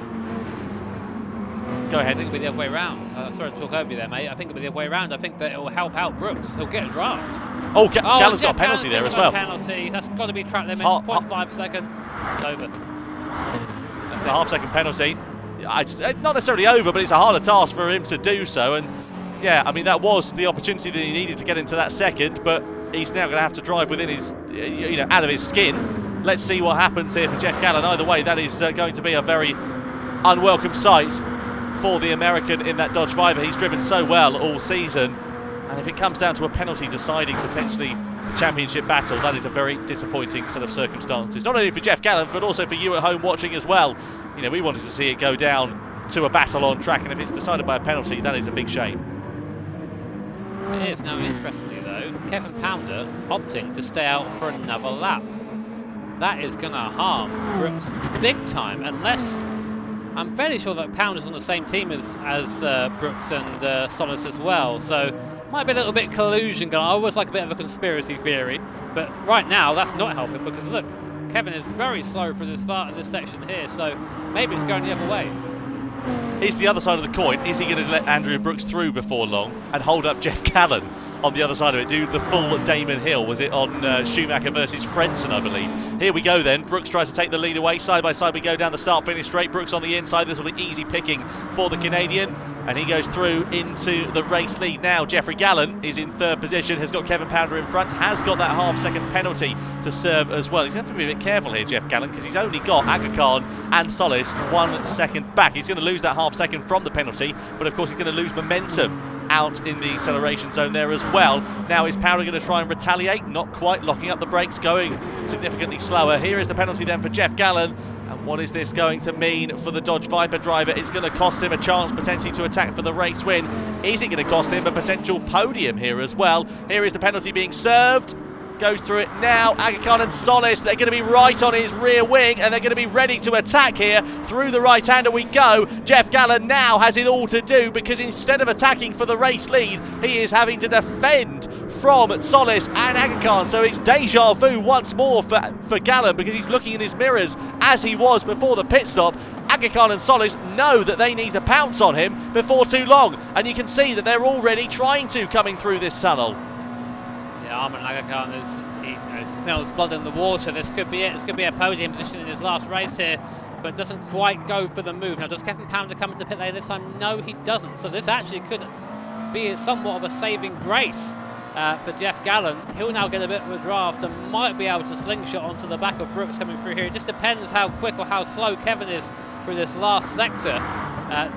Go ahead. I think it'll be the other way around. Sorry to talk over you there, mate. I think it'll be the other way around. I think that it will help out Brooks. He'll get a draft. Oh, Gallen's got a penalty there as well. Penalty. That's got to be track limits. 0.5 second. It's over. It's a half-second penalty. It's not necessarily over, but it's a harder task for him to do so. And yeah, I mean, that was the opportunity that he needed to get into that second, but he's now going to have to drive within his, out of his skin. Let's see what happens here for Jeff Gallen. Either way, that is going to be a very unwelcome sight for the American in that Dodge Viper. He's driven so well all season, and if it comes down to a penalty deciding potentially the championship battle, that is a very disappointing set of circumstances. Not only for Jeff Gallen, but also for you at home watching as well. We wanted to see it go down to a battle on track, and if it's decided by a penalty, that is a big shame. It is. Now, interestingly though, Kevin Pounder opting to stay out for another lap. That is going to harm Brooks big time, unless I'm fairly sure that Pounder's on the same team as Brooks and Solis as well, so might be a little bit collusion going on. I always like a bit of a conspiracy theory, but right now that's not helping, because look, Kevin is very slow for this section here, so maybe it's going the other way. Here's the other side of the coin. Is he going to let Andrew Brooks through before long and hold up Jeff Gallen on the other side of it? Do the full Damon Hill. Was it on Schumacher versus Frentzen, I believe? Here we go then. Brooks tries to take the lead away. Side by side we go down the start-finish straight. Brooks on the inside. This will be easy picking for the Canadian. And he goes through into the race lead now. Jeffrey Gallen is in third position, has got Kevin Pounder in front, has got that half-second penalty to serve as well. He's going to have to be a bit careful here, Jeff Gallen, because he's only got Aga Khan and Solis 1 second back. He's going to lose that half-second from the penalty, but of course he's going to lose momentum out in the acceleration zone there as well. Now is Pounder going to try and retaliate? Not quite, locking up the brakes, going significantly slower. Here is the penalty then for Jeff Gallen. And what is this going to mean for the Dodge Viper driver? It's going to cost him a chance potentially to attack for the race win. Is it going to cost him a potential podium here as well? Here is the penalty being served. Goes through it now. Aga Khan and Solis, they're going to be right on his rear wing, and they're going to be ready to attack here. Through the right-hander we go. Jeff Gallen now has it all to do, because instead of attacking for the race lead, he is having to defend from Solis and Aga Khan. So it's deja vu once more for Gallen, because he's looking in his mirrors as he was before the pit stop. Aga Khan and Solis know that they need to pounce on him before too long, and you can see that they're already trying to, coming through this tunnel. Armin Aga Khan smells blood in the water. This could be it. This could be a podium position in his last race here, but doesn't quite go for the move. Now, does Kevin Pounder come into pit lane this time? No, he doesn't. So this actually could be somewhat of a saving grace for Jeff Gallen. He'll now get a bit of a draft and might be able to slingshot onto the back of Brooks coming through here. It just depends how quick or how slow Kevin is through this last sector.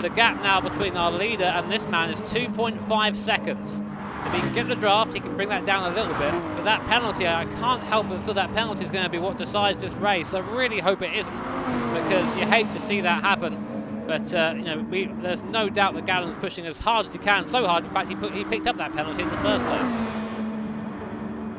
The gap now between our leader and this man is 2.5 seconds. If he can get the draft, he can bring that down a little bit. But that penalty, I can't help but feel that penalty is going to be what decides this race. I really hope it isn't, because you hate to see that happen. But there's no doubt that Gallen's pushing as hard as he can, so hard. In fact, he picked up that penalty in the first place.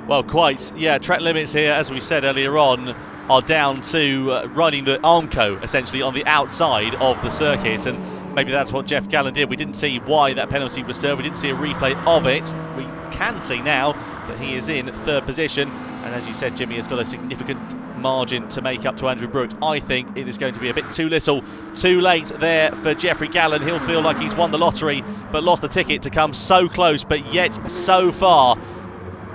Well, quite. Yeah, track limits here, as we said earlier on, are down to riding the Armco essentially on the outside of the circuit, and maybe that's what Jeff Gallen did. We didn't see why that penalty was served. We didn't see a replay of it. We can see now that he is in third position, and as you said, Jimmy has got a significant margin to make up to Andrew Brooks. I think it is going to be a bit too little, too late there for Jeffrey Gallen. He'll feel like he's won the lottery but lost the ticket to come so close but yet so far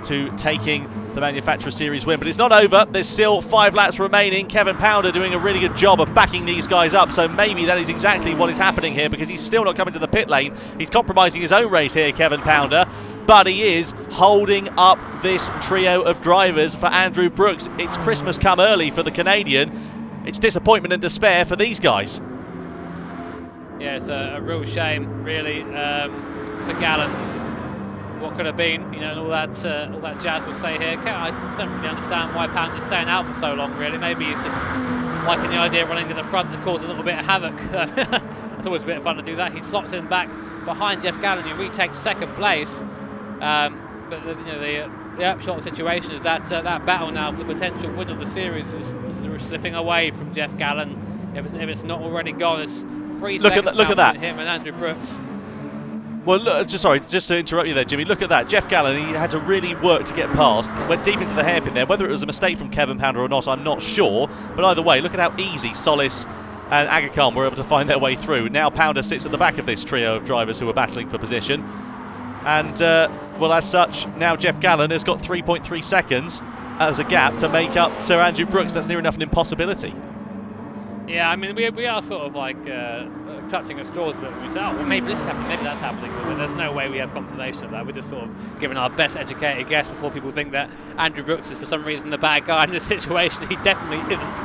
to taking the Manufacturer Series win. But it's not over. There's still 5 laps remaining. Kevin Pounder doing a really good job of backing these guys up, so maybe that is exactly what is happening here, because he's still not coming to the pit lane. He's compromising his own race here, Kevin Pounder, but he is holding up this trio of drivers for Andrew Brooks. It's Christmas come early for the Canadian. It's disappointment and despair for these guys. Yeah, it's a real shame, really, for Gallen. What could have been, and all that jazz would say here. I don't really understand why Pounder's staying out for so long, really. Maybe he's just liking the idea of running to the front and causing a little bit of havoc. It's always a bit of fun to do that. He slots in back behind Jeff Gallen, who retakes second place. But the upshot of the situation is that that battle now for the potential win of the series is slipping away from Jeff Gallen. If it's not already gone, it's 3 seconds look at that. him and Andrew Brooks. Well, look, just to interrupt you there, Jimmy. Look at that. Jeff Gallen, he had to really work to get past. Went deep into the hairpin there. Whether it was a mistake from Kevin Pounder or not, I'm not sure. But either way, look at how easy Solis and Aga Khan were able to find their way through. Now Pounder sits at the back of this trio of drivers who are battling for position. And, well, as such, now Jeff Gallen has got 3.3 seconds as a gap to make up Sir Andrew Brooks. That's near enough an impossibility. Yeah, I mean, we are sort of like clutching at straws a bit when we say, oh, well, maybe this is happening, maybe that's happening, but there's no way we have confirmation of that. We're just sort of giving our best educated guess before people think that Andrew Brooks is for some reason the bad guy in this situation. He definitely isn't.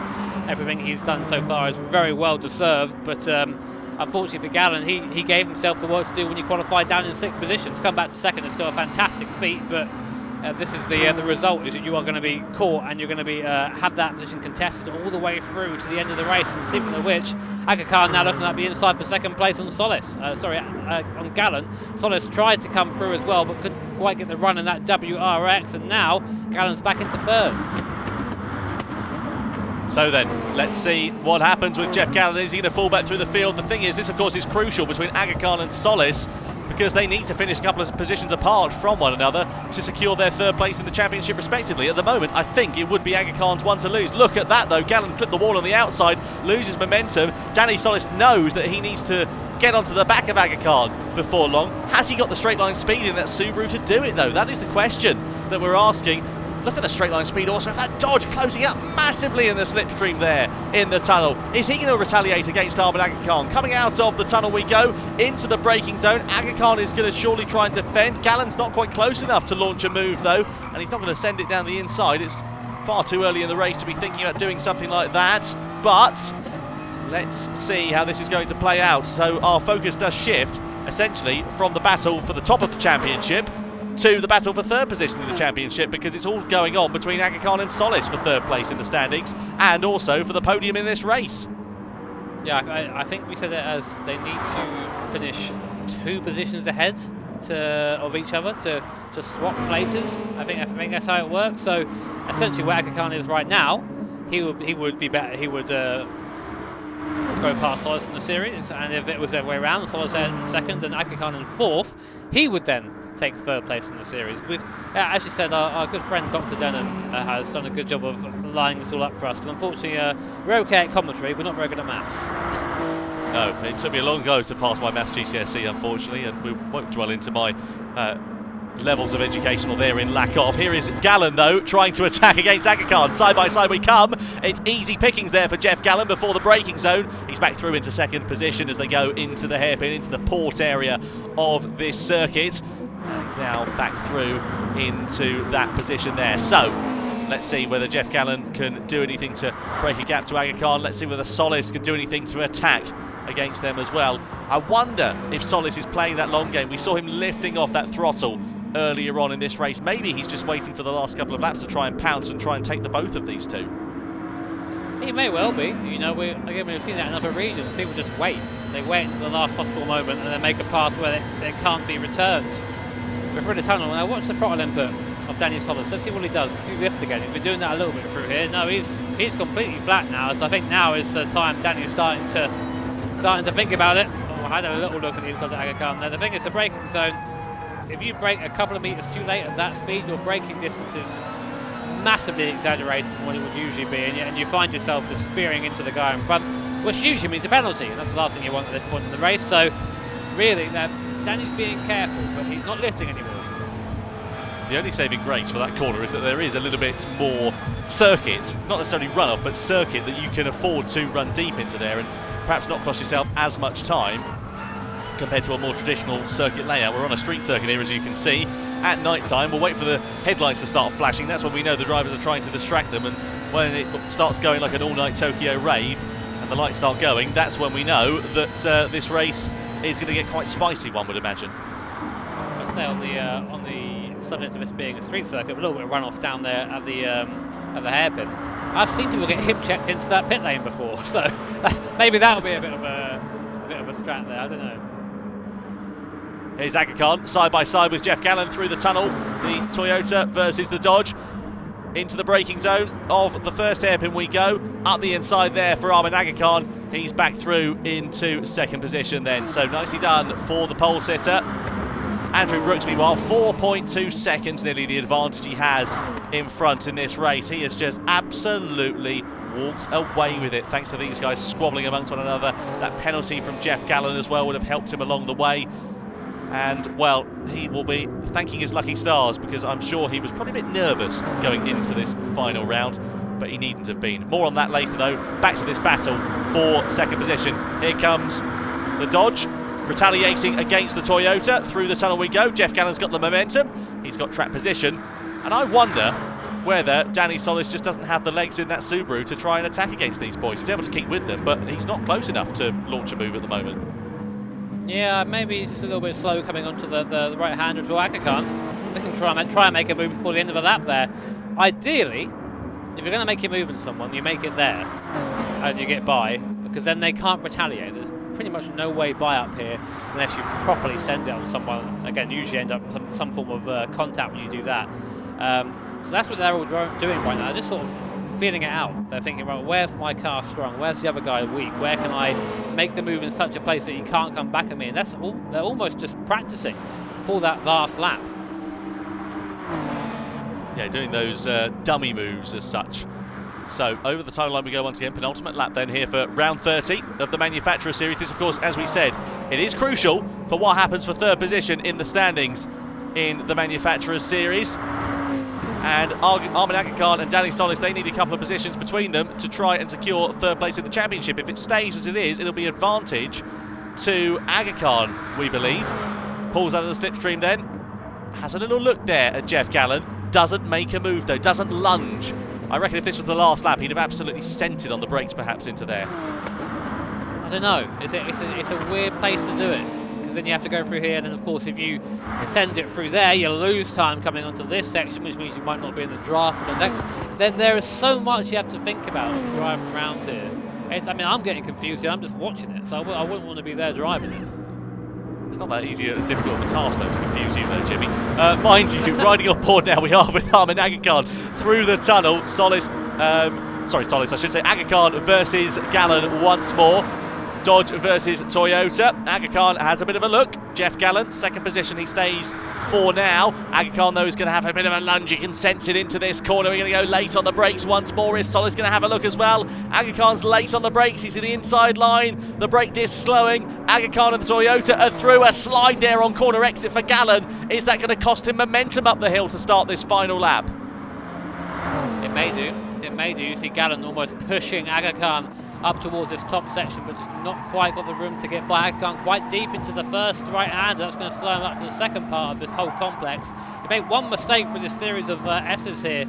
Everything he's done so far is very well deserved, but unfortunately for Gallen, he gave himself the work to do when he qualified down in 6th position. To come back to 2nd is still a fantastic feat, but this is the result, is that you are going to be caught and you're going to be have that position contested all the way through to the end of the race, and speaking of which, Aga Khan now looking at the inside for 2nd place on Solis. On Gallen. Solis tried to come through as well but couldn't quite get the run in that WRX, and now Gallen's back into 3rd. So then, let's see what happens with Jeff Gallen. Is he going to fall back through the field? The thing is, this of course is crucial between Aga Khan and Solis, because they need to finish a couple of positions apart from one another to secure their 3rd place in the championship respectively. At the moment, I think it would be Aga Khan's one to lose. Look at that though, Gallen clipped the wall on the outside, loses momentum. Danny Solis knows that he needs to get onto the back of Aga Khan before long. Has he got the straight line speed in that Subaru to do it though? That is the question that we're asking. Look at the straight line speed also. That Dodge closing up massively in the slipstream there in the tunnel. Is he going to retaliate against Ahmed Aga Khan? Coming out of the tunnel we go into the braking zone. Aga Khan is going to surely try and defend. Gallen's not quite close enough to launch a move though, and he's not going to send it down the inside. It's far too early in the race to be thinking about doing something like that, but let's see how this is going to play out. So our focus does shift essentially from the battle for the top of the championship to the battle for 3rd position in the championship, because it's all going on between Aga Khan and Solis for 3rd place in the standings, and also for the podium in this race. Yeah, I think we said it as they need to finish 2 positions ahead of each other to swap places. I think that's how it works. So essentially where Aga Khan is right now, he would be better. He would go past Solis in the series, and if it was the other way around, Solis in 2nd and Aga Khan in 4th, he would then take 3rd place in the series. We've, as you said, our good friend Dr. Denham has done a good job of lining this all up for us, because unfortunately we're okay at commentary, we're not very good at maths. No, it took me a long go to pass my maths GCSE, unfortunately, and we won't dwell into my levels of education, or they're in lack of. Here is Gallen, though, trying to attack against Aga Khan. Side by side we come. It's easy pickings there for Jeff Gallen before the braking zone. He's back through into second position as they go into the hairpin, into the port area of this circuit. He's now back through into that position there. So, let's see whether Jeff Gallen can do anything to break a gap to Aga Khan. Let's see whether Solis can do anything to attack against them as well. I wonder if Solis is playing that long game. We saw him lifting off that throttle earlier on in this race. Maybe he's just waiting for the last couple of laps to try and pounce and try and take the both of these two. He may well be. You know, we've seen that in other regions. People just wait. They wait until the last possible moment and then make a pass where it can't be returned. We're through the tunnel, and I watch the throttle input of Danny Solis. Let's see what he does. Does he lift again? He's been doing that a little bit through here. No, he's completely flat now. So I think now is the time Danny's starting to think about it. Oh, I had a little look at the inside of Aga Khan there. The thing is, the braking zone, if you brake a couple of meters too late at that speed, your braking distance is just massively exaggerated from what it would usually be, and you find yourself just spearing into the guy in front, which usually means a penalty, and that's the last thing you want at this point in the race. So really, Danny's being careful, but he's not lifting anymore. The only saving grace for that corner is that there is a little bit more circuit, not necessarily runoff, but circuit that you can afford to run deep into there and perhaps not cost yourself as much time compared to a more traditional circuit layout. We're on a street circuit here, as you can see. At night time, we'll wait for the headlights to start flashing. That's when we know the drivers are trying to distract them, and when it starts going like an all-night Tokyo rave and the lights start going, that's when we know that this race is going to get quite spicy, one would imagine. I'd say on the subject of this being a street circuit, a little bit of runoff down there at the hairpin. I've seen people get hip checked into that pit lane before, so maybe that'll be a bit of a scrap there. I don't know. Here's Aga Khan side by side with Jeff Gallen through the tunnel. The Toyota versus the Dodge. Into the braking zone of the first hairpin we go. Up the inside there for Armin Aga Khan. He's back through into second position then. So nicely done for the pole sitter. Andrew Brooks, meanwhile, 4.2 seconds nearly the advantage he has in front in this race. He has just absolutely walked away with it, thanks to these guys squabbling amongst one another. That penalty from Jeff Gallen as well would have helped him along the way. And, well, he will be thanking his lucky stars, because I'm sure he was probably a bit nervous going into this final round, but he needn't have been. More on that later, though. Back to this battle for second position. Here comes the Dodge, retaliating against the Toyota. Through the tunnel we go. Jeff Gallen's got the momentum. He's got track position. And I wonder whether Danny Solis just doesn't have the legs in that Subaru to try and attack against these boys. He's able to keep with them, but he's not close enough to launch a move at the moment. Yeah, maybe he's just a little bit slow coming onto the right-hander to Aga Khan. They can try and make a move before the end of the lap there. Ideally, if you're going to make a move on someone, you make it there and you get by, because then they can't retaliate. There's pretty much no way by up here unless you properly send it on someone. Again, usually end up in some form of contact when you do that. So that's what they're all doing right now. They're just sort of feeling it out. They're thinking, right, where's my car strong? Where's the other guy weak? Where can I make the move in such a place that he can't come back at me? And that's all. They're almost just practicing for that last lap. Yeah, doing those dummy moves as such. So over the timeline we go once again. Penultimate lap then here for round 30 of the Manufacturer Series. This, of course, as we said, it is crucial for what happens for third position in the standings in the Manufacturers Series. And Armin Aga Khan and Danny Solis, they need a couple of positions between them to try and secure third place in the championship. If it stays as it is, it'll be advantage to Aga Khan, we believe. Pulls out of the slipstream then. Has a little look there at Jeff Gallen. Doesn't make a move though, doesn't lunge. I reckon if this was the last lap, he'd have absolutely sent it on the brakes perhaps into there. I don't know. It's a weird place to do it. Because then you have to go through here, and then of course if you send it through there, you lose time coming onto this section, which means you might not be in the draft for the next. Then there is so much you have to think about driving around here. I mean, I'm getting confused here. I'm just watching it, so I wouldn't want to be there driving it. It's not that easy or difficult of a task, though, to confuse you, though, Jimmy. Mind you, riding on board now we are with Armin Aga Khan through the tunnel. Aga Khan versus Gallen once more. Dodge versus Toyota. Aga Khan has a bit of a look. Jeff Gallant, second position, he stays for now. Aga Khan, though, is going to have a bit of a lunge. You can sense it into this corner. We're going to go late on the brakes once more. Is Solis going to have a look as well? Aga Khan's late on the brakes. He's in the inside line. The brake disc slowing. Aga Khan and the Toyota are through. A slide there on corner exit for Gallant. Is that going to cost him momentum up the hill to start this final lap? It may do. It may do. You see Gallant almost pushing Aga Khan up towards this top section, but just not quite got the room to get by. Aga Khan quite deep into the first right-hander. That's going to slow him up to the second part of this whole complex. You make one mistake for this series of S's here,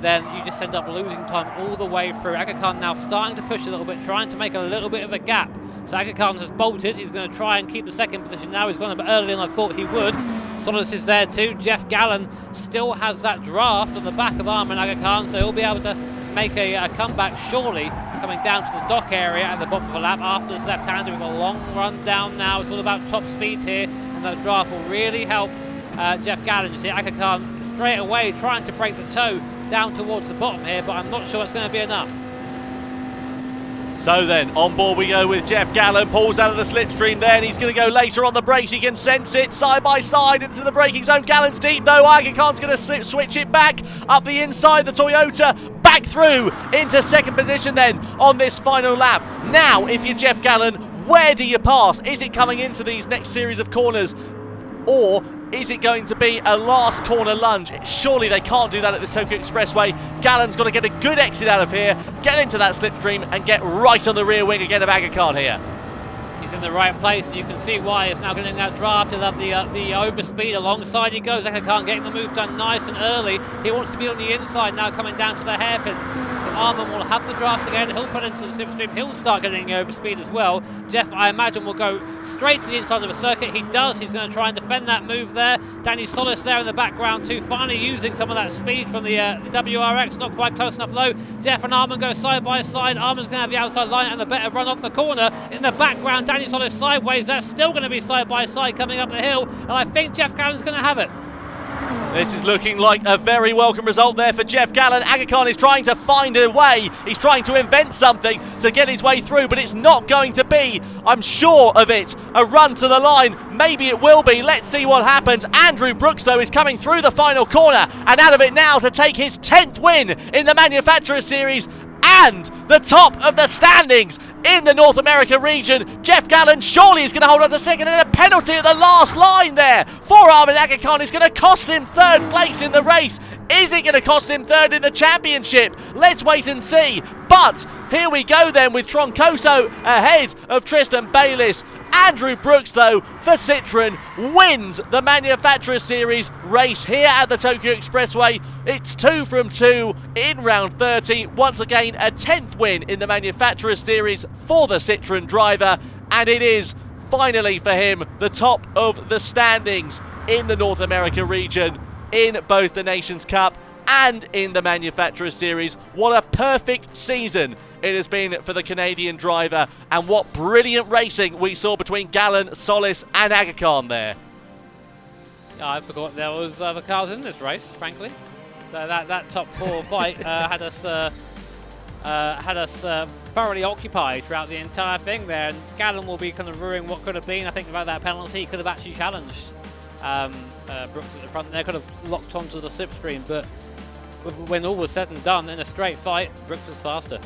then you just end up losing time all the way through. Aga Khan now starting to push a little bit, trying to make a little bit of a gap. So Aga Khan has bolted. He's going to try and keep the second position now. He's gone a bit earlier than I thought he would. Solis is there too. Jeff Gallant still has that draft at the back of Armin Aga Khan, so he'll be able to make a comeback surely, coming down to the dock area at the bottom of the lap after this left-hander with a long run down now. It's all about top speed here, and that draft will really help Jeff Gallant. You see Aga Khan straight away trying to break the toe down towards the bottom here, but I'm not sure it's going to be enough. So then, on board we go with Jeff Gallant, pulls out of the slipstream there, and he's going to go later on the brakes. You can sense it, side by side into the braking zone. Gallant's deep though. Aga Khan's going to switch it back up the inside. The Toyota back through into second position then on this final lap. Now, if you're Jeff Gallant, where do you pass? Is it coming into these next series of corners, or is it going to be a last corner lunge? Surely they can't do that at this Tokyo Expressway. Gallant's got to get a good exit out of here, get into that slipstream and get right on the rear wing again of Aga Khan here. He's in the right place, and you can see why he's now getting that draft. He'll have the overspeed alongside he goes. Aga Khan getting the move done nice and early. He wants to be on the inside now, coming down to the hairpin. Armin will have the draft again. He'll put into the slipstream. He'll start getting the overspeed as well. Jeff, I imagine, will go straight to the inside of the circuit. He does. He's going to try and defend that move there. Danny Solis there in the background too, finally using some of that speed from the WRX. Not quite close enough though. Jeff and Armin go side by side. Armin's going to have the outside line and the better run off the corner. In the background, Danny Solis sideways. That's still going to be side by side coming up the hill. And I think Jeff Gallant's going to have it. This is looking like a very welcome result there for Jeff Gallant. Aga Khan is trying to find a way. He's trying to invent something to get his way through, but it's not going to be, I'm sure of it, a run to the line. Maybe it will be. Let's see what happens. Andrew Brooks, though, is coming through the final corner and out of it now to take his 10th win in the Manufacturer Series and the top of the standings in the North America region. Jeff Gallant surely is going to hold on to second, and a penalty at the last line there for Armin Aga Khan is going to cost him third place in the race. Is it going to cost him third in the championship? Let's wait and see. But here we go then with Troncoso ahead of Tristan Bayliss. Andrew Brooks, though, for Citroën, wins the Manufacturer Series race here at the Tokyo Expressway. It's 2 from 2 in round 30. Once again, a 10th win in the Manufacturer Series for the Citroën driver. And it is, finally for him, the top of the standings in the North America region, in both the Nations Cup and in the Manufacturer Series. What a perfect season it has been for the Canadian driver, and what brilliant racing we saw between Gallant, Solis and Aga Khan there. Yeah, I forgot there was other cars in this race, frankly. That top four fight had us thoroughly occupied throughout the entire thing there, and Gallant will be kind of ruining what could have been. I think about that penalty, he could have actually challenged Brooks at the front there, could have locked onto the slipstream, but when all was said and done, in a straight fight, Brooks was faster.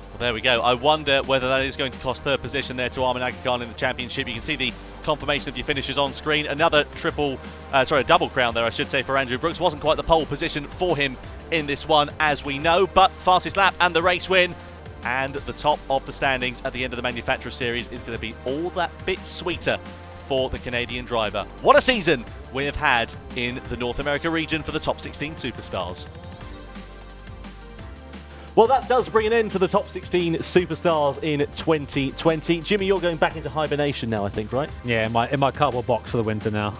Well, there we go. I wonder whether that is going to cost third position there to Armin Aga Khan in the championship. You can see the confirmation of your finishes on screen. Another a double crown there, I should say, for Andrew Brooks. Wasn't quite the pole position for him in this one, as we know, but fastest lap and the race win. And the top of the standings at the end of the Manufacturer Series is going to be all that bit sweeter for the Canadian driver. What a season we have had in the North America region for the top 16 superstars. Well, that does bring an end to the top 16 superstars in 2020. Jimmy, you're going back into hibernation now, I think, right? Yeah, in my cardboard box for the winter now.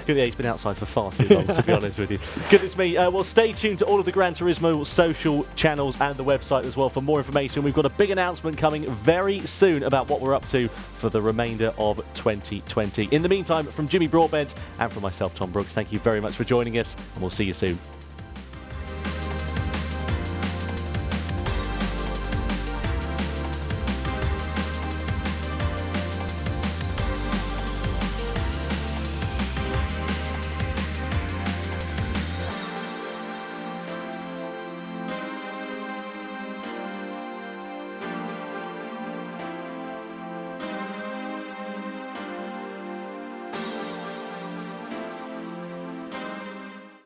Yeah, he's been outside for far too long, to be honest with you. Goodness me. Well, stay tuned to all of the Gran Turismo social channels and the website as well for more information. We've got a big announcement coming very soon about what we're up to for the remainder of 2020. In the meantime, from Jimmy Broadbent and from myself, Tom Brooks, thank you very much for joining us, and we'll see you soon.